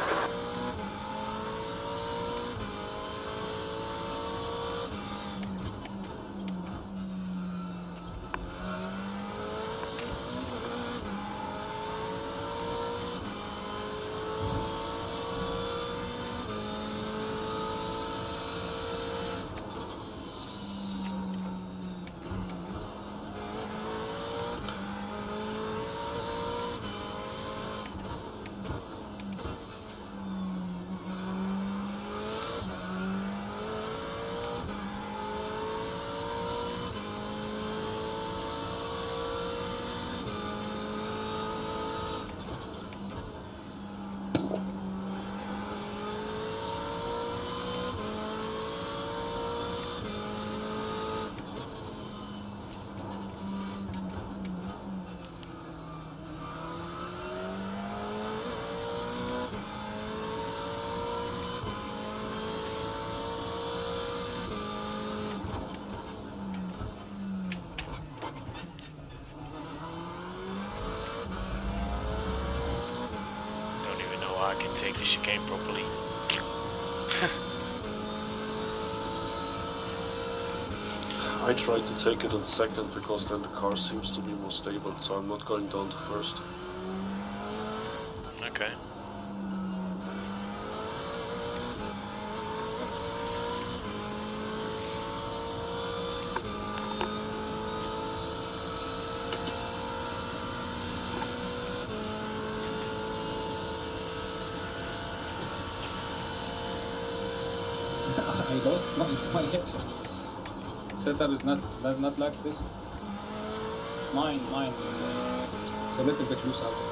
Don't even know how I can take the chicane properly. I tried to take it in second because then the car seems to be more stable, so I'm not going down to first. Okay. I lost my headphones. Setup is not like this. Mine. It's a little bit loose out of the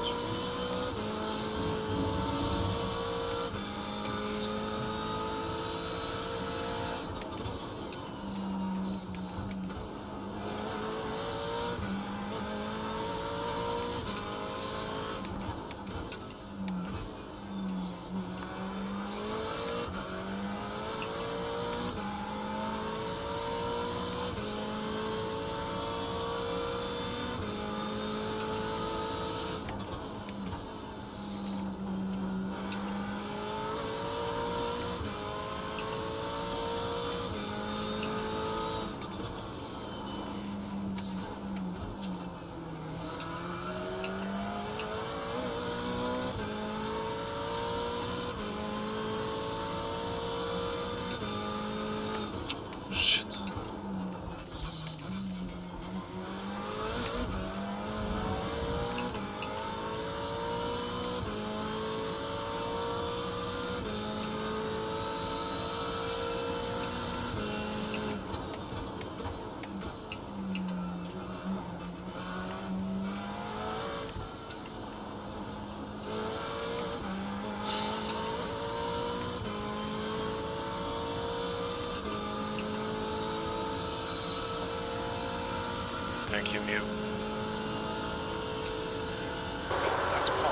Thank you, Mew. That's pole.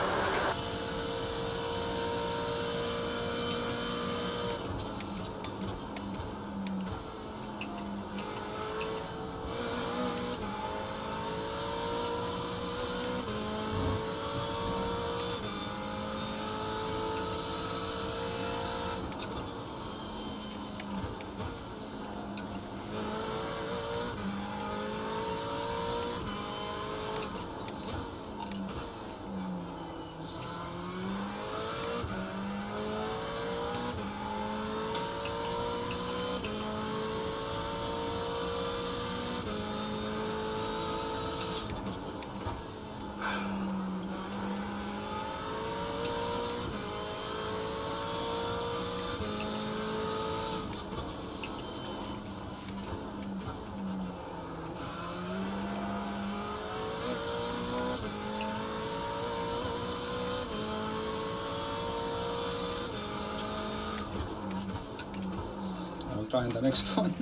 I'll try in the next one.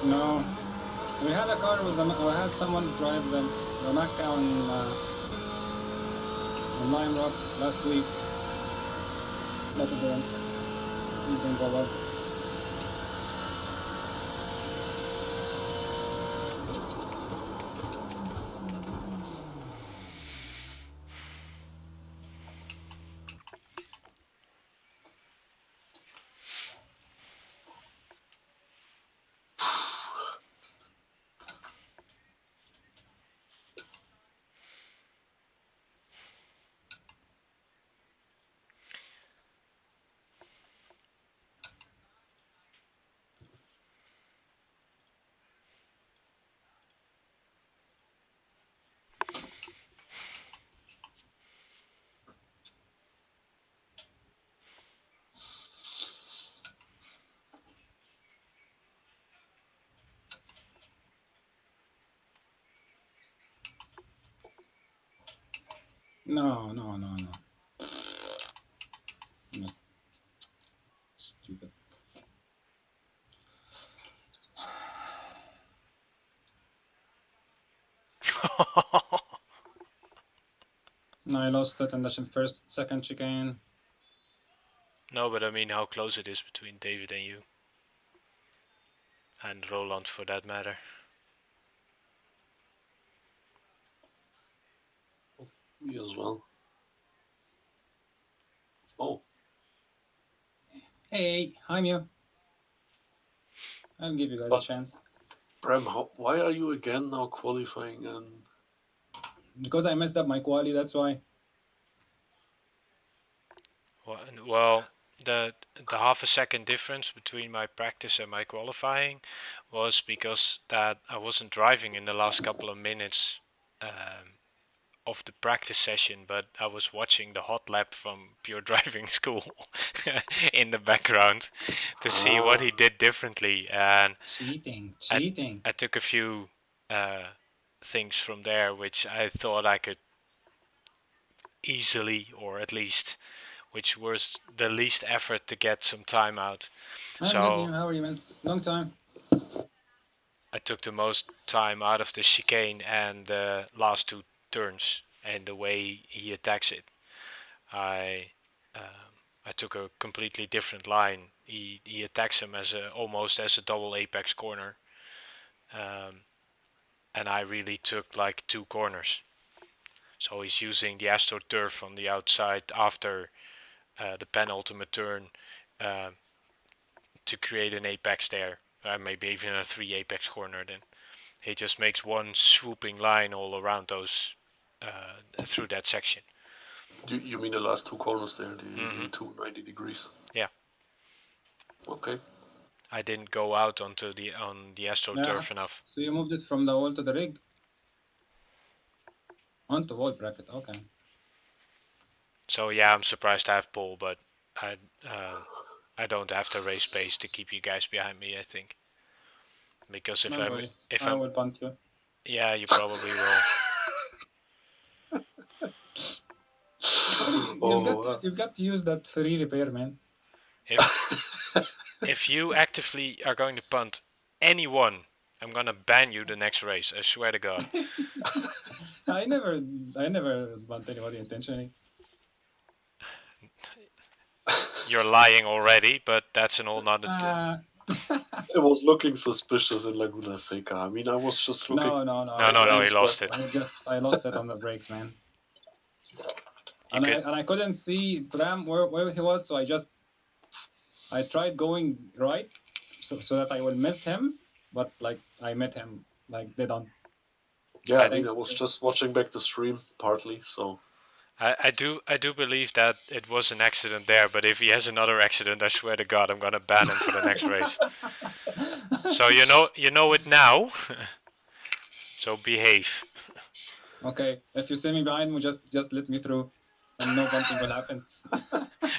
No, we had a car with we had someone drive the Macca on Lime Rock last week, but it didn't go well. No. No. Stupid. No, I lost it in the second chicane. No, but I mean how close it is between David and you. And Roland for that matter. Me as well. Oh. Hey, I'm you. I'll give you guys a chance. Bram, why are you again now qualifying and... Because I messed up my quali, that's why. Well, the half a second difference between my practice and my qualifying was because that I wasn't driving in the last couple of minutes of the practice session, but I was watching the hot lap from Pure Driving School in the background to see what he did differently, and cheating. I took a few things from there which I thought I could easily, or at least which was the least effort to get some time out. So how are you, man? Long time. I took the most time out of the chicane and the last two turns and the way he attacks it. I took a completely different line. He attacks him as almost as a double apex corner, and I really took like two corners. So he's using the AstroTurf on the outside after the penultimate turn to create an apex there, maybe even a 3 apex corner. Then he just makes one swooping line all around those through that section. You mean the last two corners there, the 290 degrees? Yeah. Okay. I didn't go out onto the AstroTurf enough. So you moved it from the wall to the rig? Onto wall bracket, okay. So yeah, I'm surprised I have pole, but I don't have the race pace to keep you guys behind me, I think. Because if Don't worry, I will punt you. Yeah, you probably will. You've got to use that free repair, man. If you actively are going to punt anyone, I'm gonna ban you the next race. I swear to God. I never punt anybody intentionally. You're lying already, but that's an all not. It was looking suspicious in Laguna Seca. I mean, I was just looking. No, he lost it. I lost it on the brakes, man. And I couldn't see Bram where he was, so I tried going right, so that I will miss him, but like I met him like dead on. Yeah, I mean, I was just watching back the stream partly, so. I do believe that it was an accident there, but if he has another accident, I swear to God, I'm gonna ban him for the next race. So you know it now. So behave. Okay, if you see me behind me, just let me through, and no bunting will happen.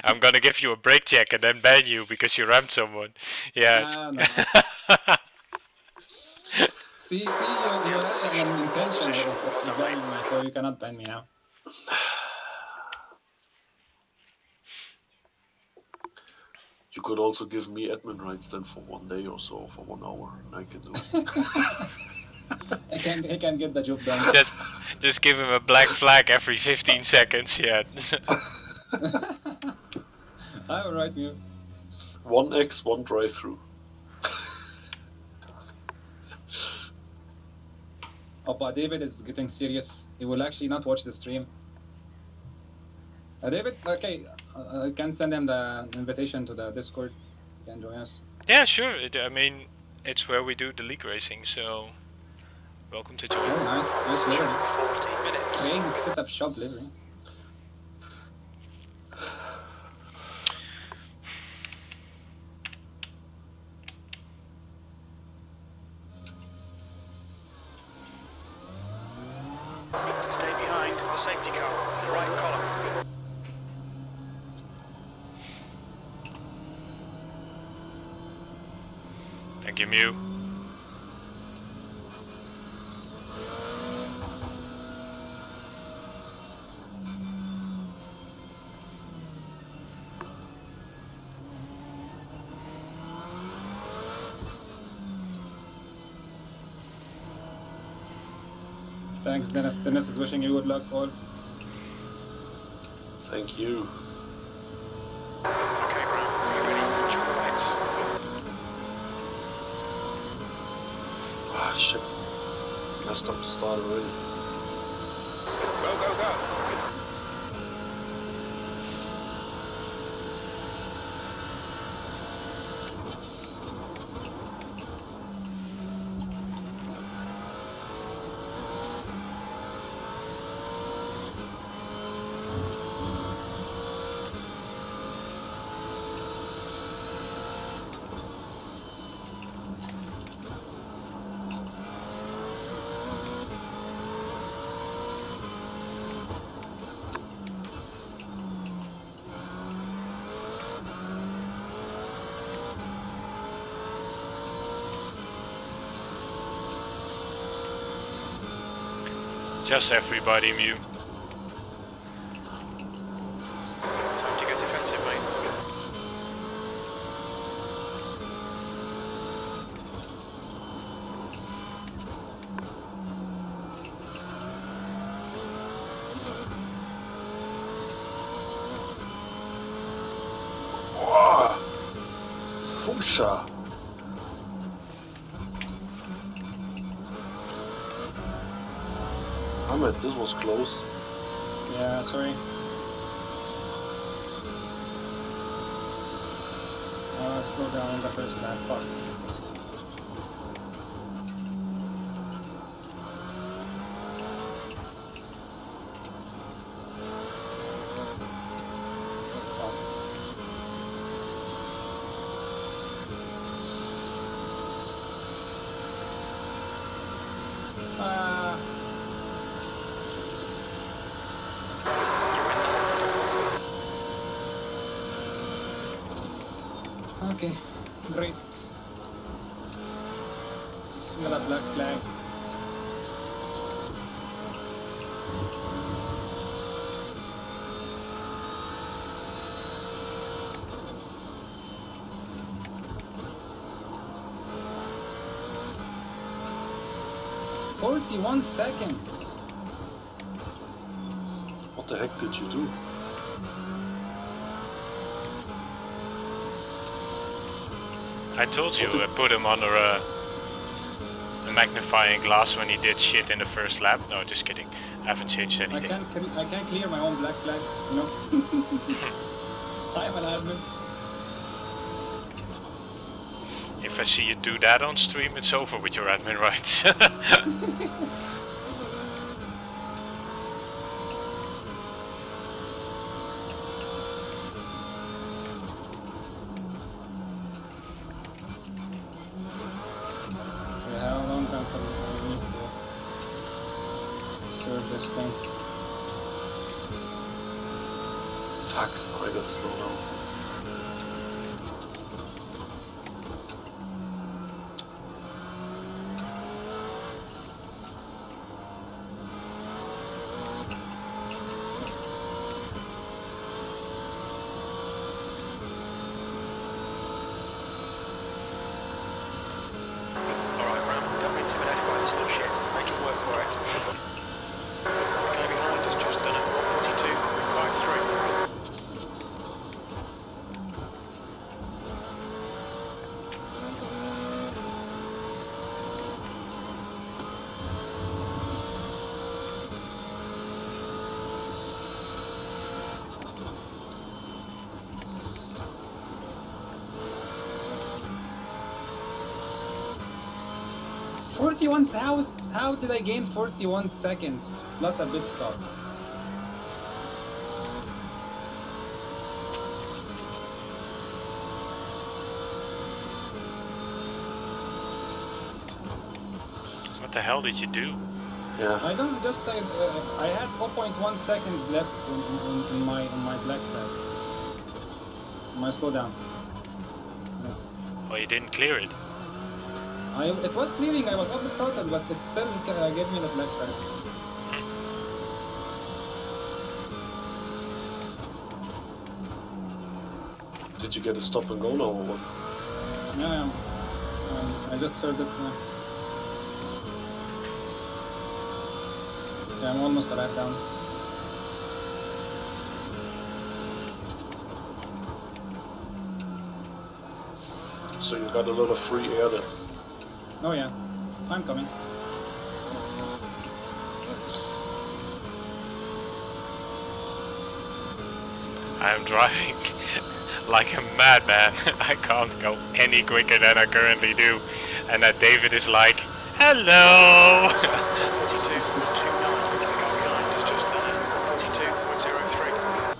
I'm gonna give you a brake check and then ban you because you rammed someone. Yeah. No. See, you had an intention of banning me, so you cannot ban me now. You could also give me admin rights then for 1 day or so, for 1 hour, and I can do it. He can get the job done. Just give him a black flag every 15 seconds, yeah. I will write you. 1x, 1 drive-through. Opa, David is getting serious. He will actually not watch the stream. David, okay, I can send him the invitation to the Discord. You can join us. Yeah, sure. I mean, it's where we do the league racing, so welcome to join. Oh, nice livery. 40 minutes. Craig's set up shop livery. Stay behind the safety car, the right column. Thank you, Mew. Thanks, Dennis. Dennis is wishing you good luck, Paul. Thank you. Okay, Bram, you ready? Watch for the lights. Ah, shit. Messed up the start already. Go, go, go. Just everybody, Mew. Time to get defensive, mate. Fusha! Ahmed, this was close. Yeah, sorry. Let's go down on the first lap. Fuck. Okay, great. Got a black flag. "41 seconds." What the heck did you do? I told you I put him under a magnifying glass when he did shit in the first lap. No, just kidding. I haven't changed anything. I can't clear my own black flag, you know. I'm an admin. If I see you do that on stream, it's over with your admin rights. How long until I need to serve this thing? Fuck, I gotta slow down. Alright, Ram, don't be intimidated by this little shit. Make it work for it. The guy behind has just done it. 142.53. How did I gain 41 seconds plus a bit stop? What the hell did you do? Yeah. I don't just I had 0.1 seconds left in my black flag. My slowdown. Oh, you didn't clear it. It was clearing. I was off the throttle, but it still gave me the black flag. Did you get a stop and go now or what? Yeah, I just served it. Yeah, I'm almost a lap down. So you got a lot of free air there. Oh yeah, I'm coming. I'm driving like a madman. I can't go any quicker than I currently do. And David is like, hello! 42.29. The guy behind has just done it. 42.03.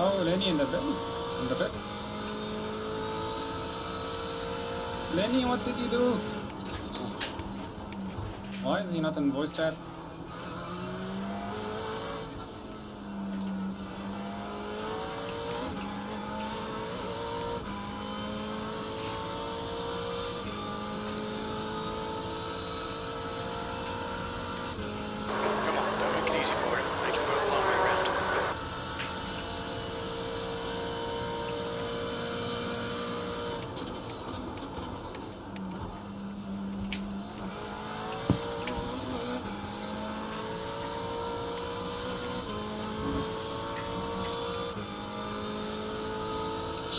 Oh, Lenny in the bed. In the bed. Lenny, what did you do? Why is he not in voice chat? Come on, don't make it easy for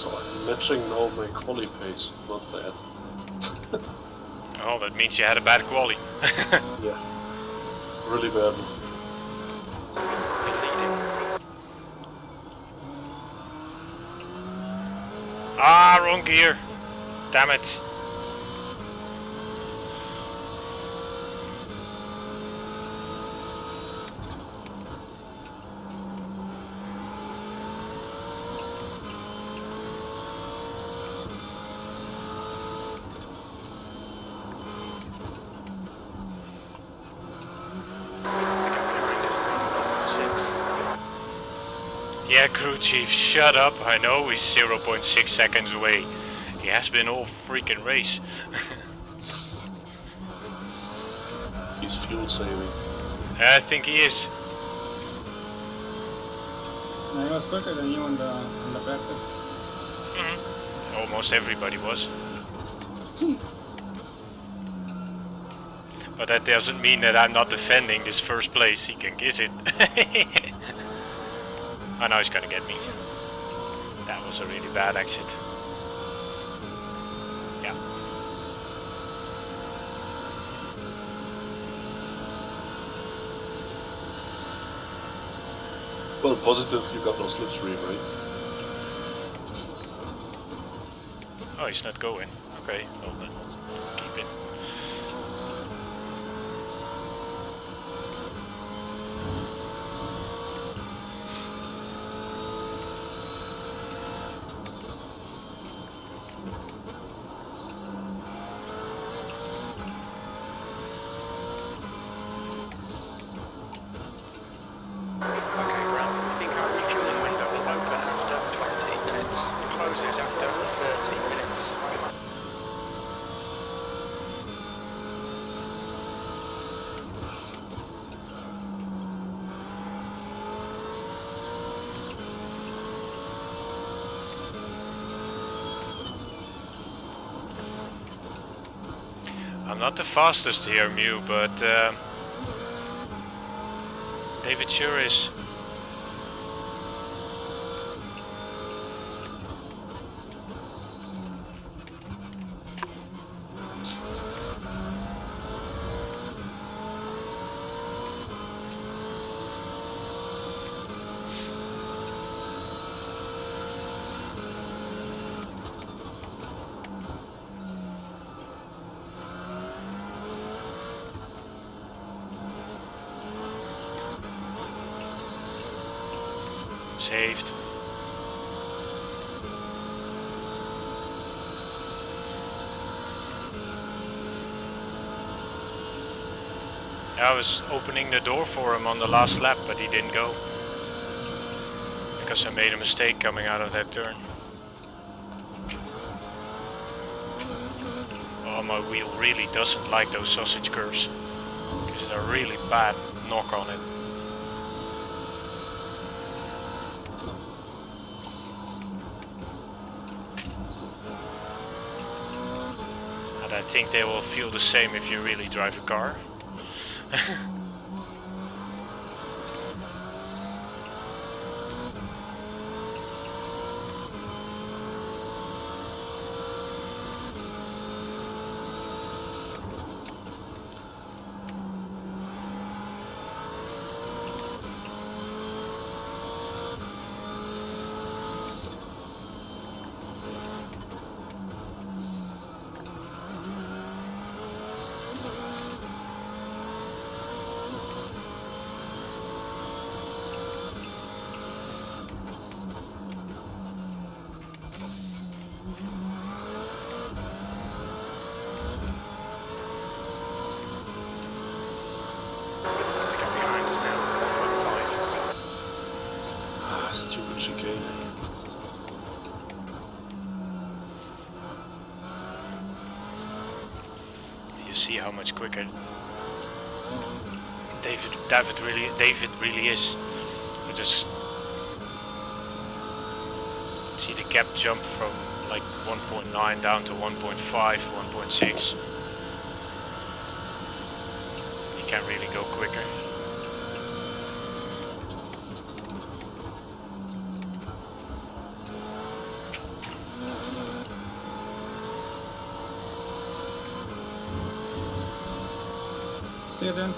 So I'm matching now my quali pace, not bad. Oh, that means you had a bad quali. Yes, really bad one. Ah, wrong gear. Damn it. Yeah, crew chief, shut up. I know he's 0.6 seconds away. He has been all freaking race. He's fuel saving. I think he is. No, he was quicker than you in the practice. Almost everybody was. But that doesn't mean that I'm not defending this first place. He can kiss it. Oh, now he's gonna get me. That was a really bad exit. Yeah. Well, positive, you got no slipstream, right? Oh, he's not going. Okay, well then we'll keep it. Okay, Graham, I think our refueling window will open after 20 minutes. It closes after 30 minutes. I'm not the fastest here, Mew, but David sure is. Saved. I was opening the door for him on the last lap, but he didn't go. Because I made a mistake coming out of that turn. Oh, my wheel really doesn't like those sausage curves. Because it's a really bad knock on it. And I think they will feel the same if you really drive a car. Stupid chicane. You see how much quicker David really is. I just see the gap jump from like 1.9 down to 1.5, 1.6. He can't really go quicker. see you then.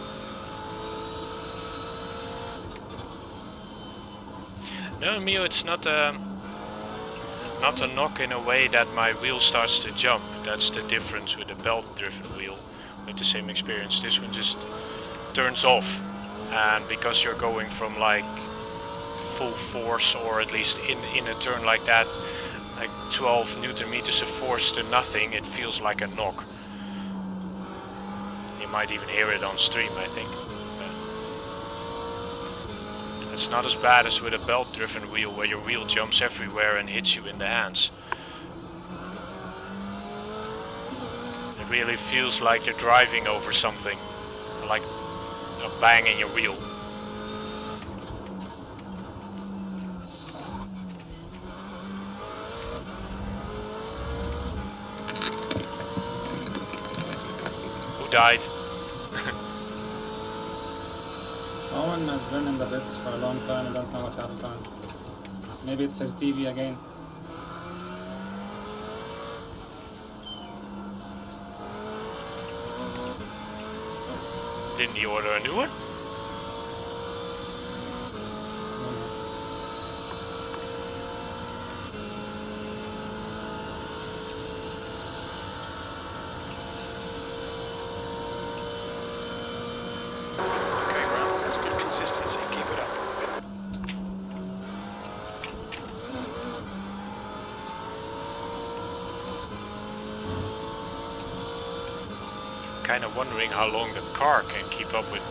No, Mio, it's not a knock in a way that my wheel starts to jump. That's the difference with a belt-driven wheel with the same experience. This one just turns off, and because you're going from like full force, or at least in a turn like that, like 12 Newton meters of force to nothing, it feels like a knock. You might even hear it on stream, I think. It's not as bad as with a belt-driven wheel, where your wheel jumps everywhere and hits you in the hands. It really feels like you're driving over something, like a bang in your wheel. Who died? Owen has been in the bits for a long time. I don't know what happened. Maybe it's his TV again. Didn't he order a new one? Okay, Ram, that's good consistency. Keep it up. Kind of wondering how long the car can keep up with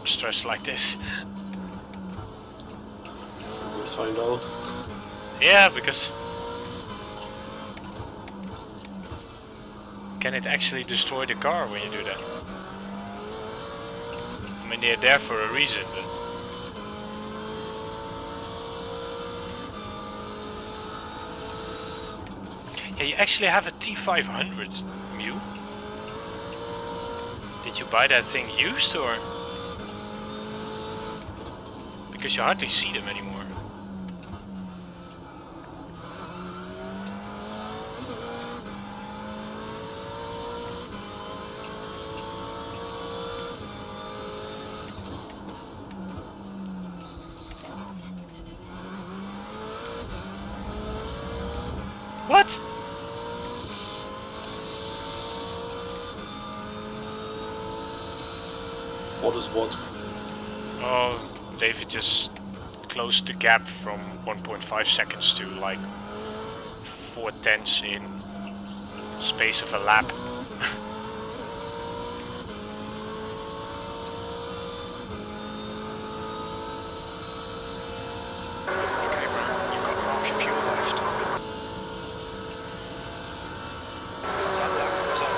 stress like this. We'll find out. Yeah, because can it actually destroy the car when you do that? I mean, they're there for a reason, but yeah, you actually have a T500, Mew. Did you buy that thing used, or? Because you hardly see them anymore. What? What is what? Oh, David just closed the gap from 1.5 seconds to like 4/10 in space of a lap. Okay, Ram, you've got half your fuel left. That lap was at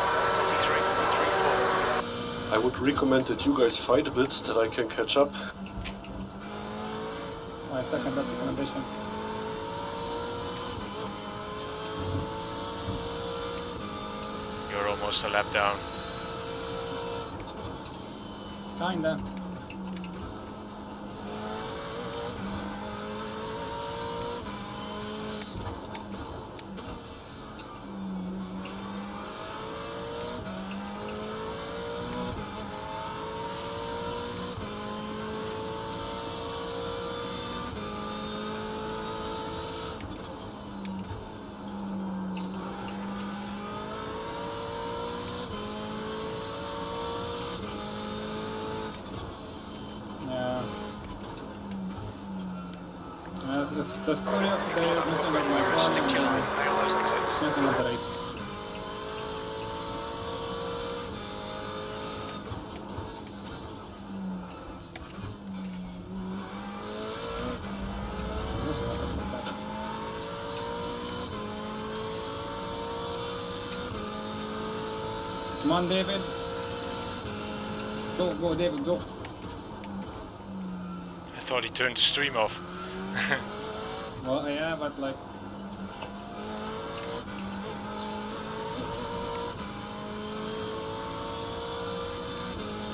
23.34. I would recommend that you guys fight a bit, that I can catch up. I second that recommendation. You're almost a lap down. Kinda. Yeah. It's the story of the messing up my car Stick to your line. and Nail those exits. messing up the race. Come on, David. Go, David, go. I thought he turned the stream off. Well, yeah, but like...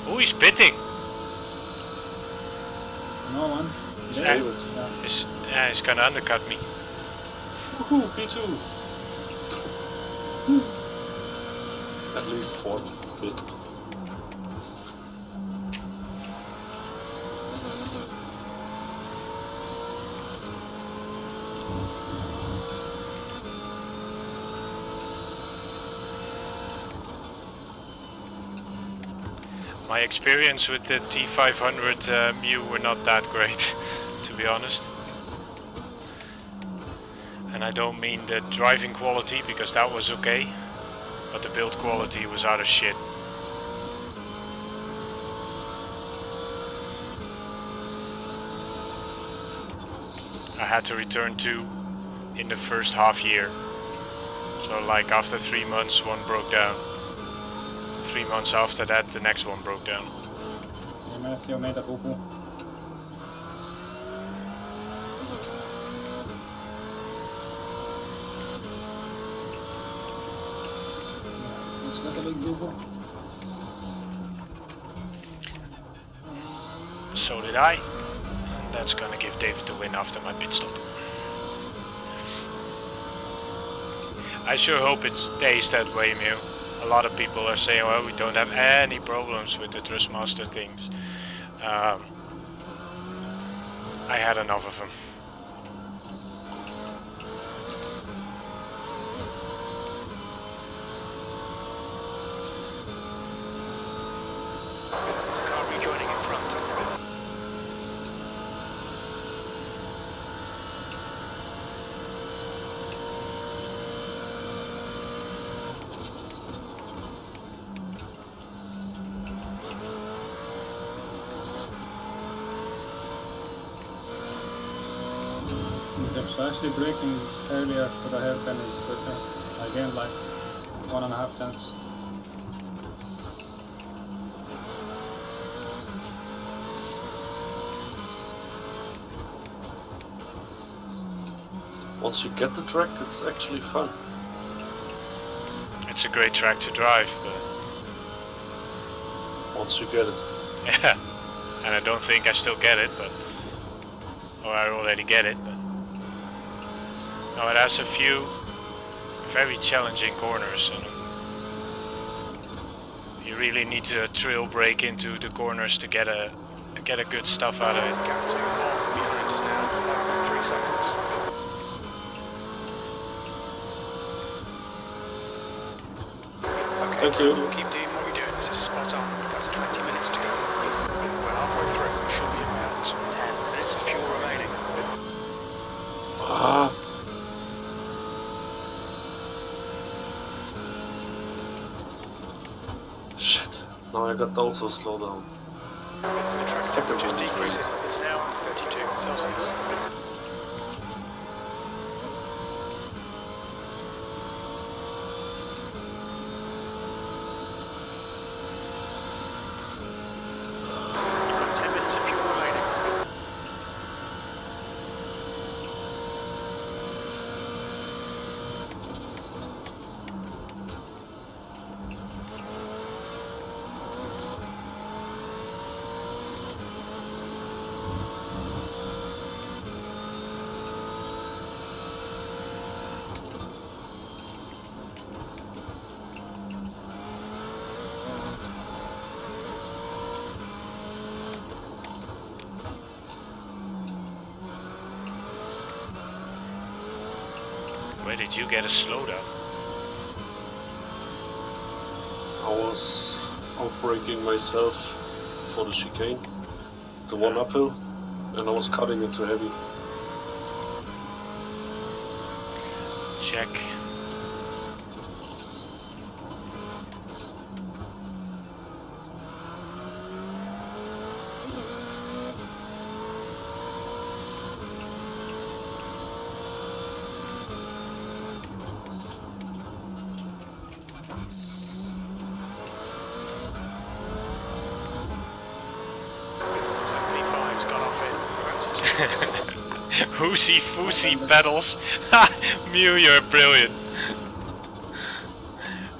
Oh, he's pitting. No one. It's David. Yeah. He's gonna undercut me. Woohoo, P2! At least 4 bit. My experience with the T500 Mu were not that great, to be honest. And I don't mean the driving quality, because that was okay, but the build quality was out of shit. I had to return 2 in the first half year. So like after 3 months one broke down. 3 months after that the next one broke down. Hey Matthew made a boo-boo. Looks like a big boo-boo. So did I. And that's gonna give David the win after my pit stop. I sure hope it stays that way, Mew. A lot of people are saying, well, we don't have any problems with the Thrustmaster things. I had enough of them. There's a car rejoining in front. Okay, so actually braking earlier to the hairpin is quicker. I gained like 1.5 tenths. Once you get the track, it's actually fun. It's a great track to drive, but Once you get it. yeah. And I don't think I still get it, but or I already get it, but no, it has a few very challenging corners, and you really need to trail brake into the corners to get a good stuff out of it. Gap 2 more behind us now, 3 seconds. Okay, Thank you. keep doing what you're doing, this is spot on. That's 20 minutes to go. We're halfway through, we should be about 10 minutes of fuel remaining. Ah, shit. Now I got to also slow down. The track temperature is decreasing, it's now 32 Celsius. About 10 minutes of fuel remaining. Where did you get a slowdown? I was outbraking myself for the chicane, the one uphill, and I was cutting into heavy. Check. Hoosy foosy pedals. Ha! Mew, you're brilliant.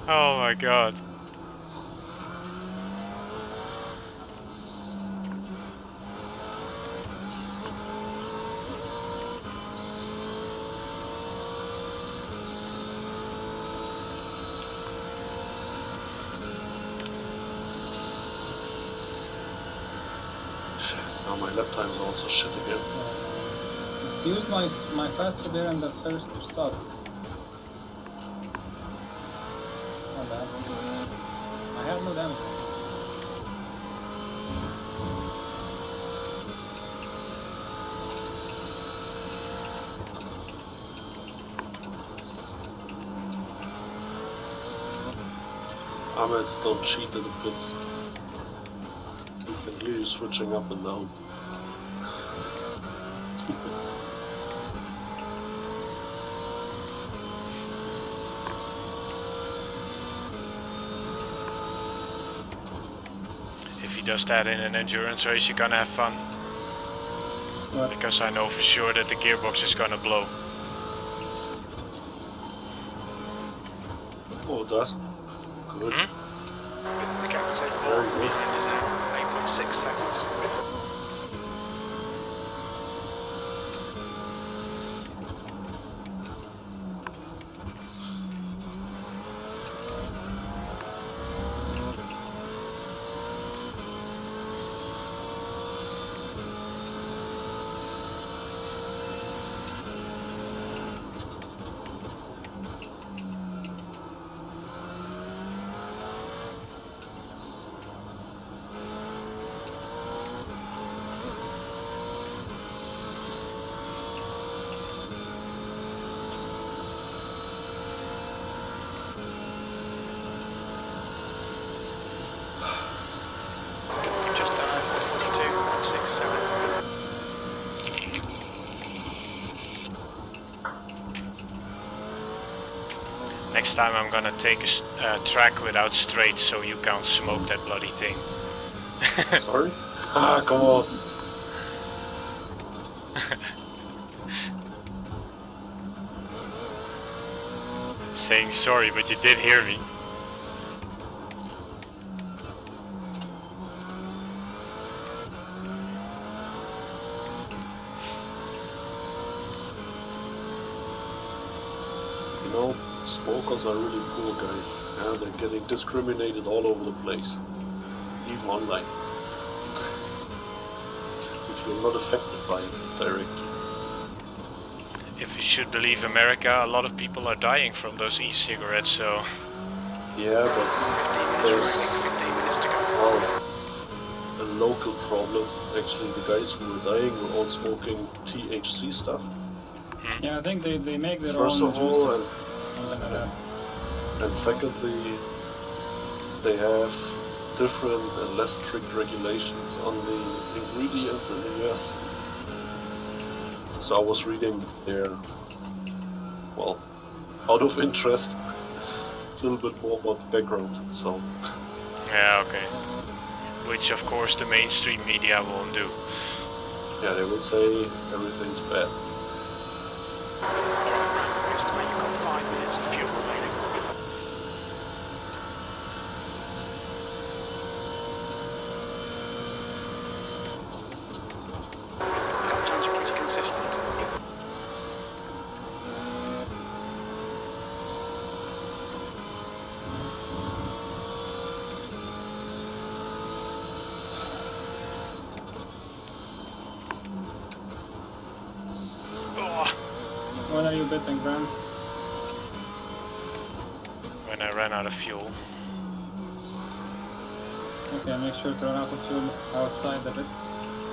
Oh my god. Shit, now my lap times are also shit again. Used my faster there in the first stop. Not bad. I have no damage. Ahmed, don't cheat at the pits. You can hear you switching up and down. If he does that in an endurance race, you're gonna have fun. What? Because I know for sure that the gearbox is gonna blow. Oh, it does. Good. The gap to Very good. Midland is now 8.6 seconds. You've just done 42.67. Next time I'm gonna take a track without straights so you can't smoke that bloody thing. Sorry? Ah, come on. Saying sorry, but you did hear me. You know, smokers are really poor guys. Yeah, they're getting discriminated all over the place. Even online. If you're not affected by it directly. If you should believe America, a lot of people are dying from those e-cigarettes, so... Yeah, but 15 minutes there's, remaining, 15 minutes to go. well, a local problem. Actually, the guys who were dying were all smoking THC stuff. Yeah, I think they make their First own of all, juices. Something like that. and secondly, they have different and less strict regulations on the ingredients in the US. So I was reading their, well, out of interest, a little bit more about the background. So Yeah, okay. Which of course the mainstream media won't do. yeah, they will say everything's bad. Alright, we estimate you've got 5 minutes of fuel remaining. Lap times are pretty consistent. Oh, What are you betting, Graham? when I ran out of fuel. Okay, make sure to run out of fuel outside the pits.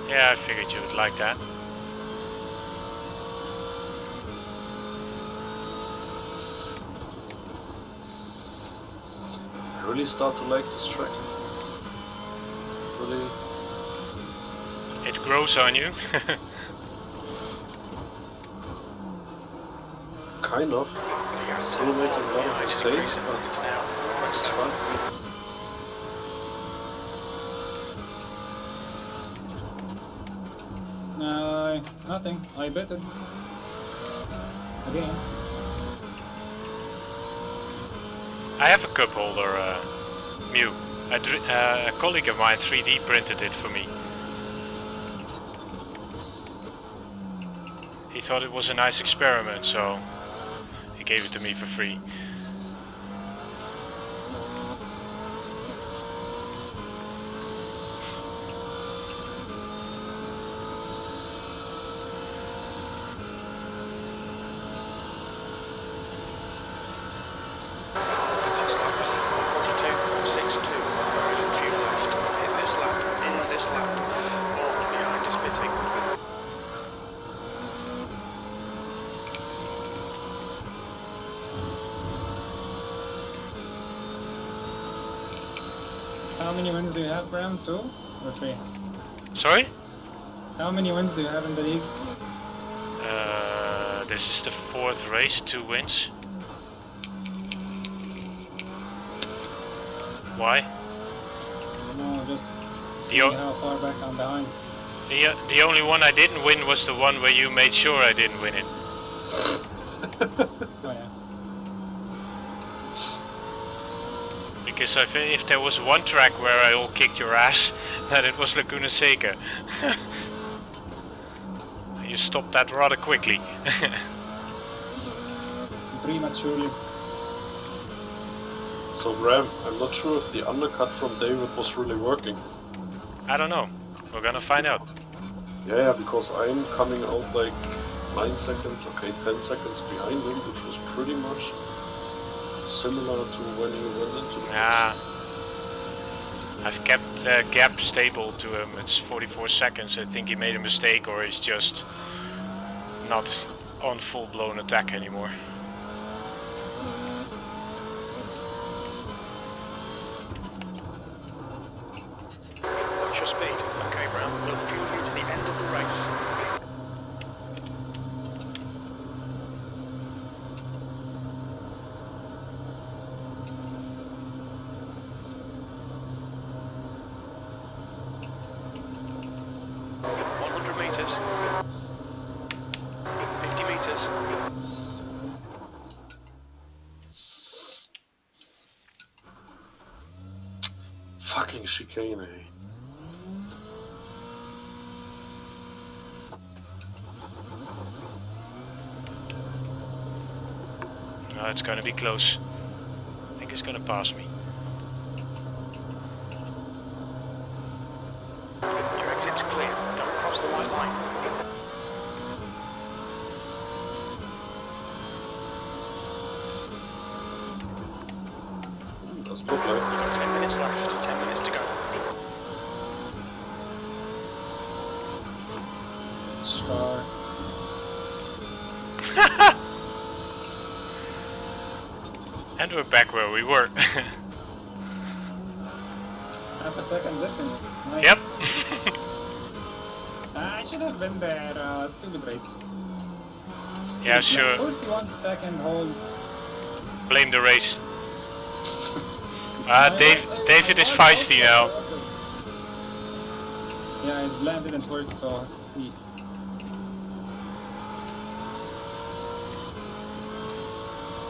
Yeah, I figured you would like that. I really start to like this track. Really, It grows on you. kind of. The Still making a lot of behind is mistakes, increasing. but It's now almost it's 7. fun. Nothing. I bet it. Again. I have a cup holder, Mew. A colleague of mine 3D printed it for me. He thought it was a nice experiment, so he gave it to me for free. Last lap was at 42.62. Very little fuel left. In this lap, all behind is pitting. How many wins do you have, Bram? 2 or 3? Sorry? How many wins do you have in the league? This is the 4th race, 2 wins. Why? No, just see The how far back I'm behind. The only one I didn't win was the one where you made sure I didn't win it. Oh yeah. Because if there was one track where I all kicked your ass, then it was Laguna Seca. You stopped that rather quickly. Prematurely. So Graham, I'm not sure if the undercut from David was really working. I don't know. We're gonna find out. Yeah, because I'm coming out like 9 seconds, okay, 10 seconds behind him, which was pretty much similar to when you went into the Yeah. I've kept the gap stable to him. It's 44 seconds. I think he made a mistake, or he's just not on full-blown attack anymore. Watch your speed. Okay, Brown, we'll fuel you to the end of the race. Meters. 50 meters. fucking chicane, eh? No, it's gonna be close. I think it's gonna pass me. Your exit's clear. Don't cross the white line. That's good, like. You've got 10 minutes left. 10 minutes to go. Scar. And we're back where we were. Half a second difference. Nice. Yep. I should have been there. Stupid race. Yeah, sure. 41 second hold. Blame the race. David is feisty now. Yeah, his blend didn't work, so he...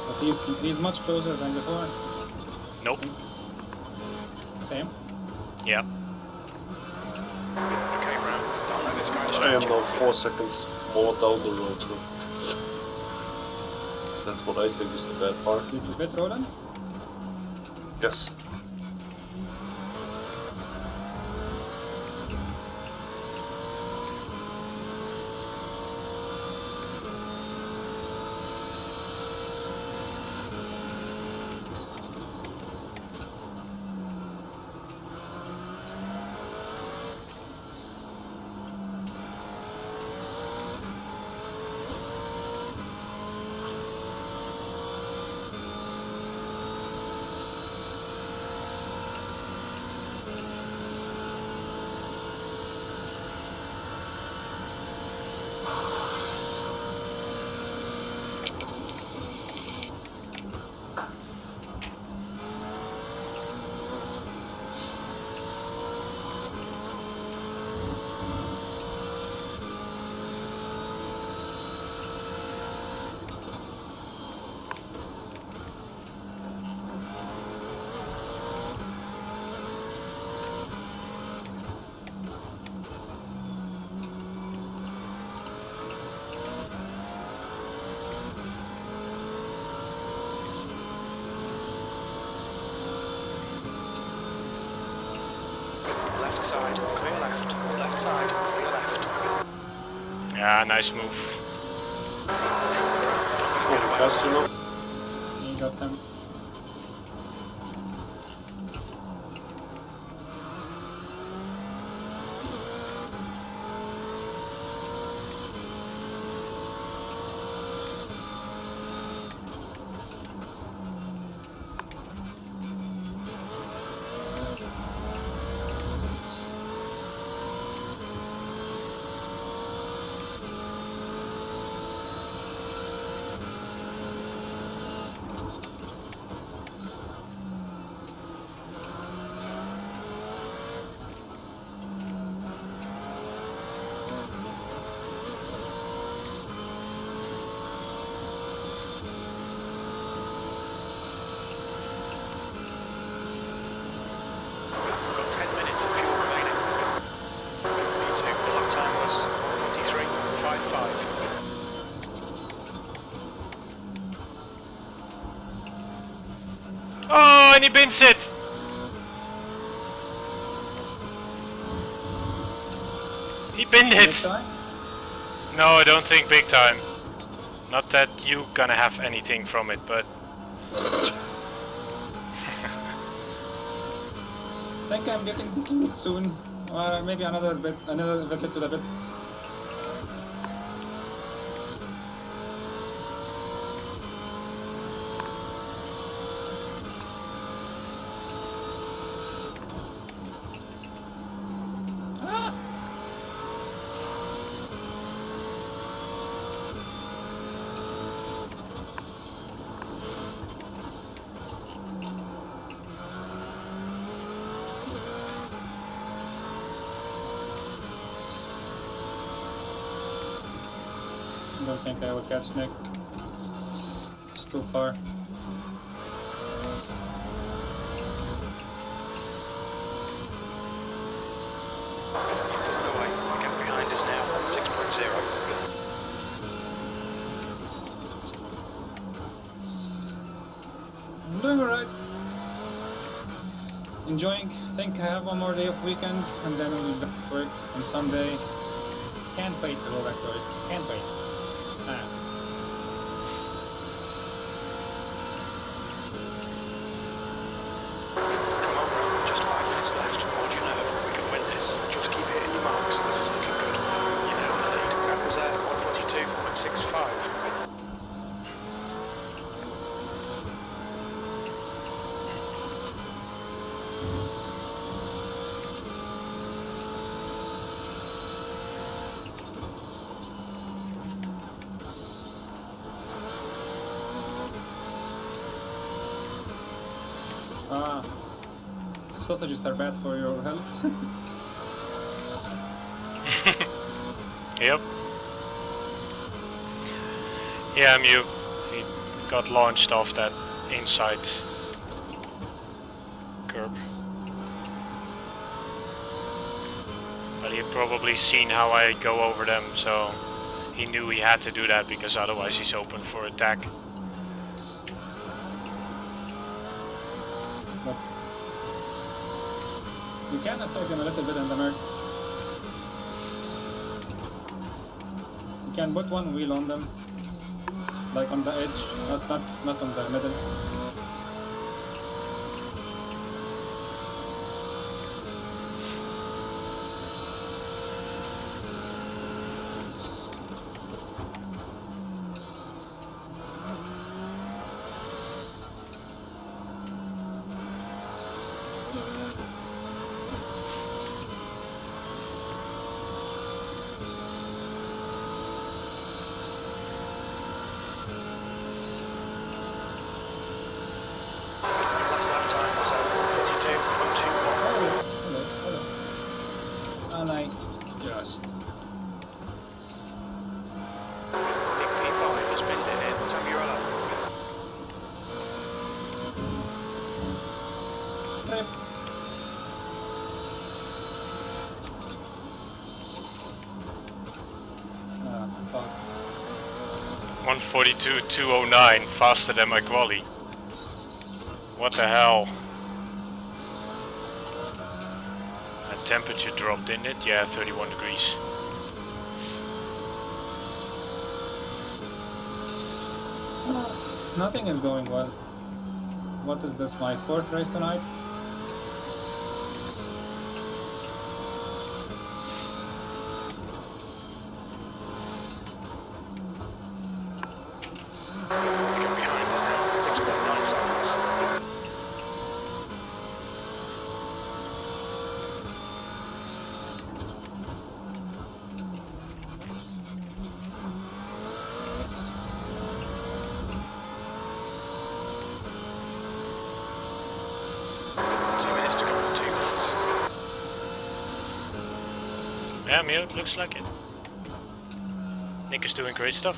But he's much closer than before. Nope. Same. Yeah. Okay, Brown. Don't let this guy I distract am you. now 4 seconds more down the road. So that's what I think is the bad part. Did you bet Roland? Yes. Left side, clear left. Left side, clear left. Yeah, nice move. Oh, fast, you know? He got him. and he bins it! He binned Big it! time? No, I don't think big time. Not that you gonna have anything from it, but... I think I'm getting to keep it soon. Maybe another visit to the pits. I don't think I will catch Nick. It's too far. Pulled away. The gap behind us now, 6.0. I'm doing alright. Enjoying. Think I have one more day of weekend and then we'll be back to work on Sunday. Can't wait to go back to work. Can't wait. Come on, bro. Just 5 minutes left. Hold your nerve. We can win this. Just keep hitting your marks. This is looking good. You're now in the lead. That was at 142.65. Sausages are bad for your health. Yep. Yeah, Mew. He got launched off that inside curb. But he had probably seen how I go over them, so he knew he had to do that because otherwise he's open for attack. But you can attack them a little bit in the merc. You can put one wheel on them, like on the edge, not on the middle. Last lap time was at 142.21. Hello. And I just... I think P5 has pinned it in. Tamurella. Rip. Fuck. 142.209, faster than my quali. What the hell? And temperature dropped, didn't it? Yeah, 31 degrees. Nothing is going well. What is this, my fourth race tonight? The gap behind us now, 6.9 seconds. Yeah, Mew, it looks like it. Nick is doing great stuff.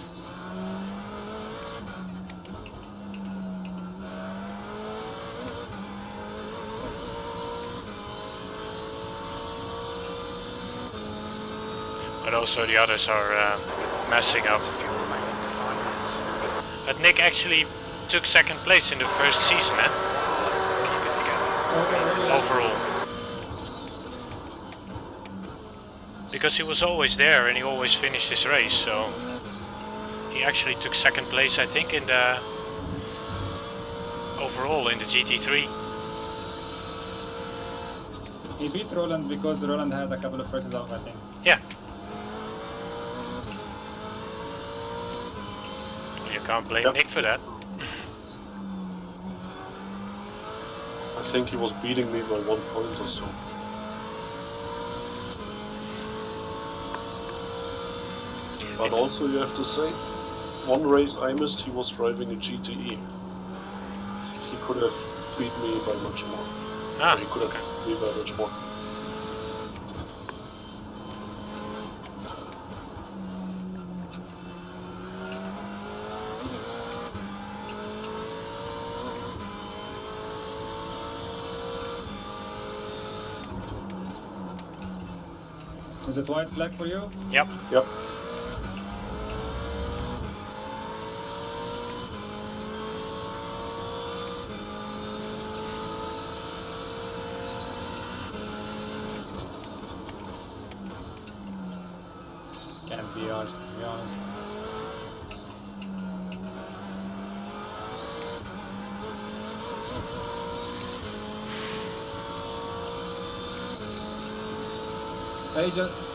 But also the others are messing up. But Nick actually took second place in the first season, eh? overall. Because he was always there and he always finished his race, so he actually took second place, I think, in the overall in the GT3. He beat Roland because Roland had a couple of races off, I think. Yeah. You can't blame Nick for that. I think he was beating me by 1 point or so. But also you have to say, one race I missed, he was driving a GTE. He could have beat me by much more. He could have beat me by much more. Is it white flag for you? Yep. Yep. Can't be honest, to be honest.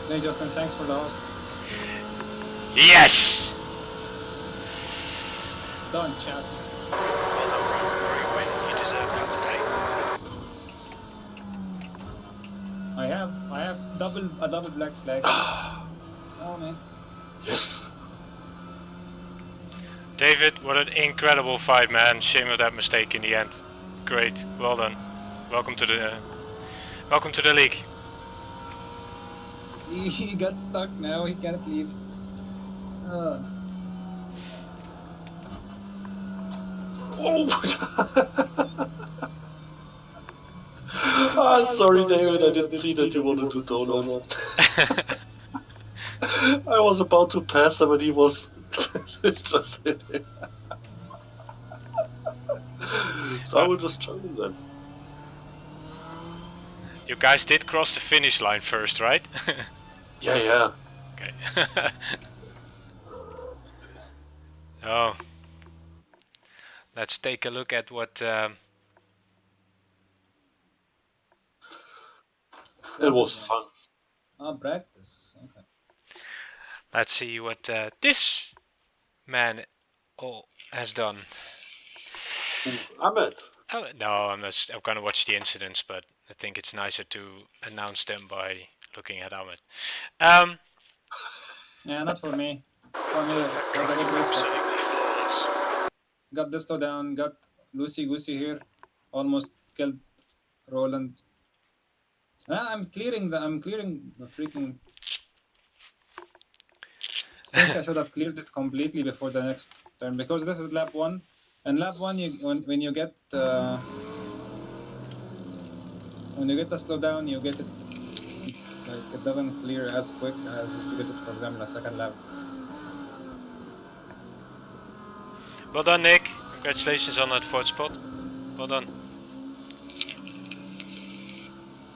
Hey Justin, thanks for the host. Yes! Don't chat. Well done, bro. Great win. You deserve that today. I have a double black flag. Oh man. Yes. David, what an incredible fight, man. Shame of that mistake in the end. Great. Well done. Welcome to the league. He got stuck now, he can't leave. Oh! Sorry David, I didn't see that you wanted to donuts. I was about to pass him and he was just hitting. So I will just jump in then. You guys did cross the finish line first, right? Yeah. Okay. Oh. Let's take a look at what... It was fun. Practice. Okay. Let's see what this man has done. Ahmed. Oh, no, I'm gonna watch the incidents, but I think it's nicer to announce them by looking at Ahmed. Yeah, not for me. For me, that was a good race. Absolutely flawless. Got the slow down, got loosey goosey here. Almost killed Roland. I'm clearing the freaking... I think I should have cleared it completely before the next turn, because this is lap 1. And lap 1, when you get the slow down, you get it like it doesn't clear as quick as if you get it, for example, a second lap. Well done, Nick. Congratulations on that 4th spot. Well done.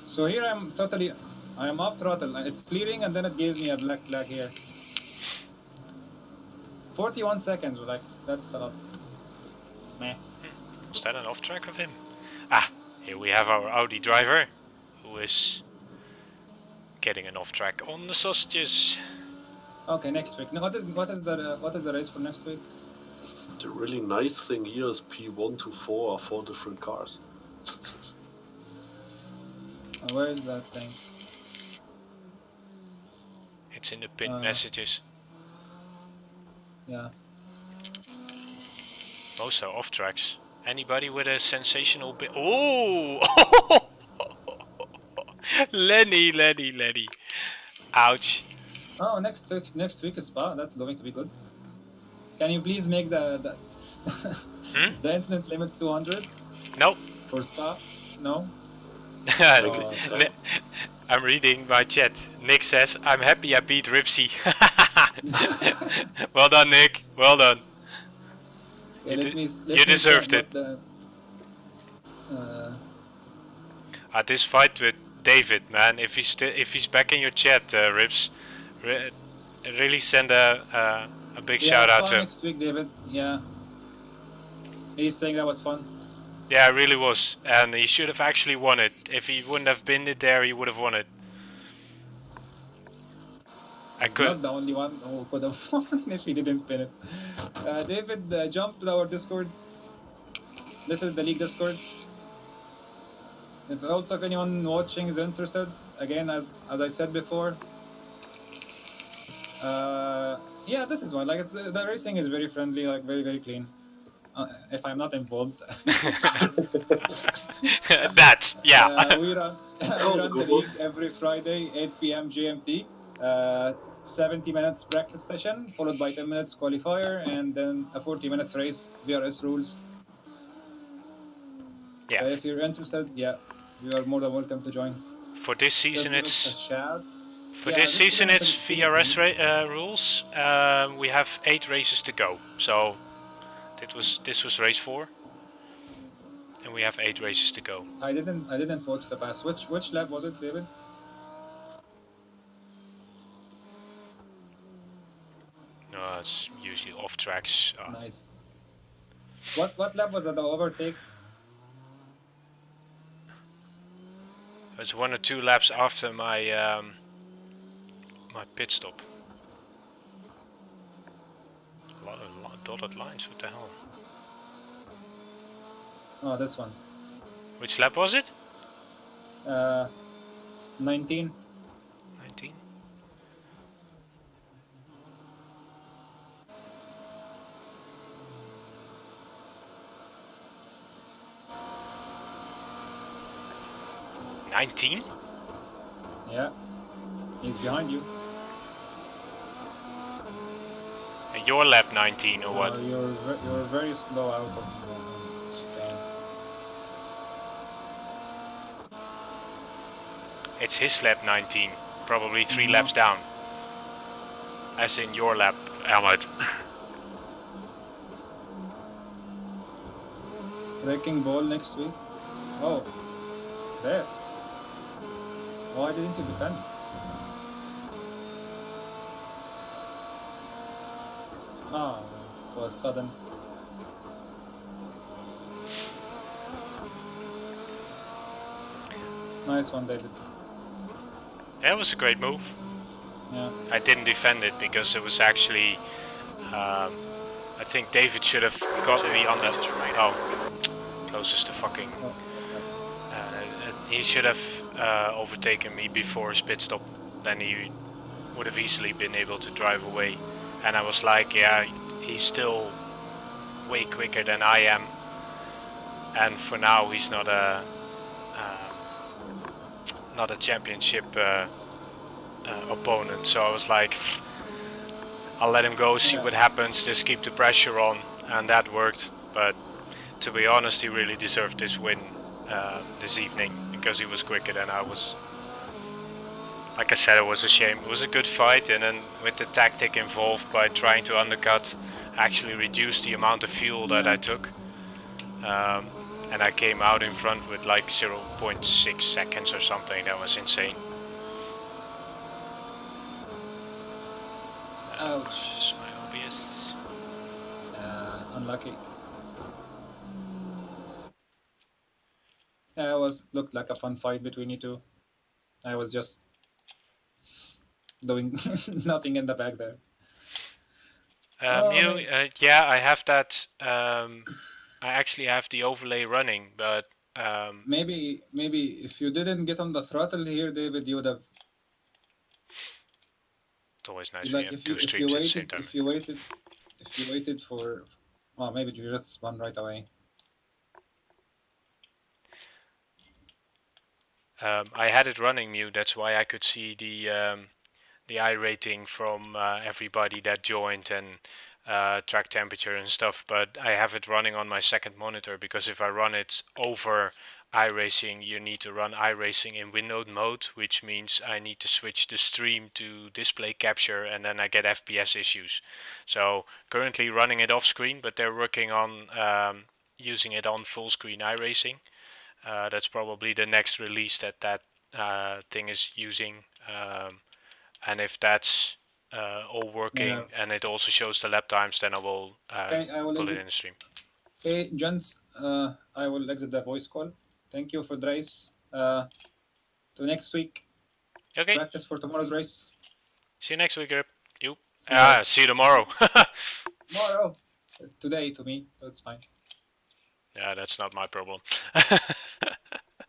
So here I'm off throttle. It's clearing and then it gives me a black flag here. 41 seconds, like, that's a lot. Meh. Was that an off track of him? Ah, here we have our Audi driver, who is getting an off track on the sausages. Okay, next week. Now, what is the race for next week? The really nice thing here is P1 to 4 are 4 different cars. Where is that thing? It's in the pinned messages. Yeah. Most are off tracks. Anybody with a sensational bit? Oh! Lenny. Ouch. Oh, next week is Spa. That's going to be good. Can you please make the the incident limit 200? Nope. For Spa? No. I'm reading my chat. Nick says, "I'm happy I beat Ripsy." Well done, Nick. Well done. Okay, You deserved it. This fight with David, man. If he's back in your chat, Rips, really send a big shout out to him. Next week, David. Yeah. He's saying that was fun. Yeah, it really was, and he should have actually won it. If he wouldn't have been there, he would have won it. He's not the only one who could have won if he didn't pin it. David, jump to our Discord. This is the league Discord. If anyone watching is interested, again, as I said before, yeah, this is one. Like, the racing is very friendly, like very, very clean. If I'm not involved. That, yeah. We run the league every Friday, 8 p.m. GMT. 70 minutes practice session, followed by 10 minutes qualifier, and then a 40 minutes race, VRS rules. Yeah. So if you're interested, yeah, you are more than welcome to join. For this season, it's VRS rules. We have 8 races to go. So this was race 4, and we have 8 races to go. I didn't watch the pass. Which lap was it, David? No, it's usually off tracks. Nice. What lap was that? The overtake? It's 1 or 2 laps after my my pit stop. A lot of dotted lines. What the hell? Oh, this one. Which lap was it? 19. 19. Yeah, he's behind you. And your lap 19 or what? You're very slow out of. It's his lap 19, probably 3 laps down. As in your lap, Ahmed. Wrecking ball next week. Oh, there. Why didn't you defend? Ah, it was sudden. Nice one, David. Yeah, it was a great move. Yeah. I didn't defend it because it was actually. I think David should have got me on that. Oh, closest to fucking. He should have overtaken me before his pit stop. Then he would have easily been able to drive away. And I was like, yeah, he's still way quicker than I am. And for now, he's not a championship opponent. So I was like, I'll let him go, see what happens, just keep the pressure on, and that worked. But to be honest, he really deserved this win this evening because he was quicker than I was. Like I said, it was a shame. It was a good fight, and then with the tactic involved by trying to undercut, actually reduced the amount of fuel that I took. And I came out in front with like 0.6 seconds or something. That was insane. Ouch. My OBS. Unlucky. Yeah, looked like a fun fight between you two. I was just doing nothing in the back there. Yeah, I have that. I actually have the overlay running, but maybe if you didn't get on the throttle here, David, you would have. It's always nice when you have 2 streams at the same time. If you waited for, well, maybe you just spun right away. I had it running mute. That's why I could see the I rating from everybody that joined and track temperature and stuff. But I have it running on my second monitor because if I run it over iRacing, you need to run iRacing in windowed mode, which means I need to switch the stream to display capture, and then I get FPS issues. So currently running it off screen, but they're working on using it on full screen iRacing. That's probably the next release that thing is using. And if that's all working and it also shows the lap times, then I will put it in the stream. Okay, gents, I will exit the voice call. Thank you for the race. To next week. Okay. Practice for tomorrow's race. See you next week, Rip. You. See you tomorrow. Tomorrow. Today to me, so it's fine. Yeah, that's not my problem.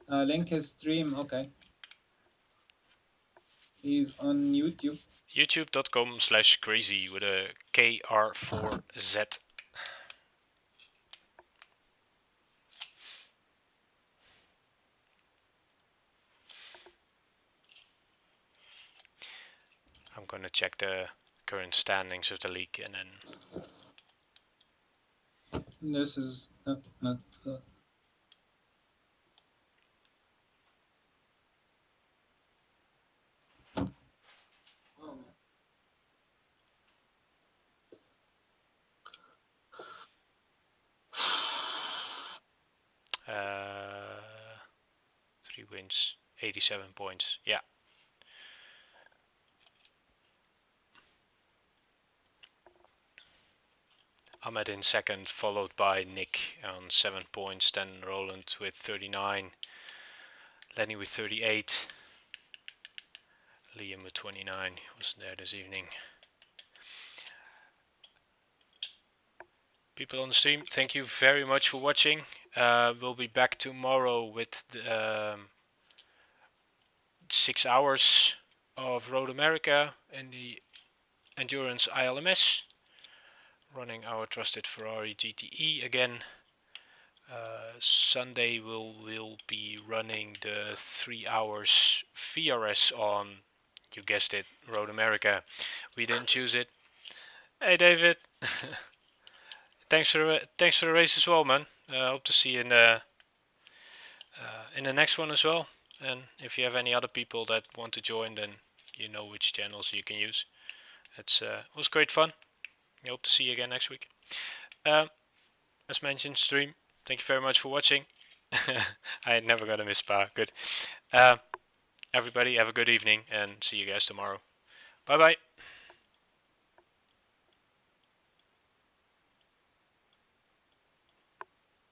Link his stream, okay. He's on YouTube. YouTube.com/crazy with a KR4Z. I'm gonna check the current standings of the league and then. This is not. Oh. 3 wins, 87 points. Yeah. Ahmed in second, followed by Nick on 7 points, then Roland with 39, Lenny with 38, Liam with 29, he wasn't there this evening. People on the stream, thank you very much for watching. We'll be back tomorrow with the, 6 hours of Road America in the Endurance ILMS, running our trusted Ferrari GTE again. Sunday we'll be running the 3 hours VRS on, you guessed it, Road America. We didn't choose it. Hey David, thanks for the race as well, man. Hope to see you in the next one as well. And if you have any other people that want to join, then you know which channels you can use. It was great fun. I hope to see you again next week. As mentioned, stream. Thank you very much for watching. I never got a miss bar. Good. Everybody have a good evening and see you guys tomorrow. Bye bye.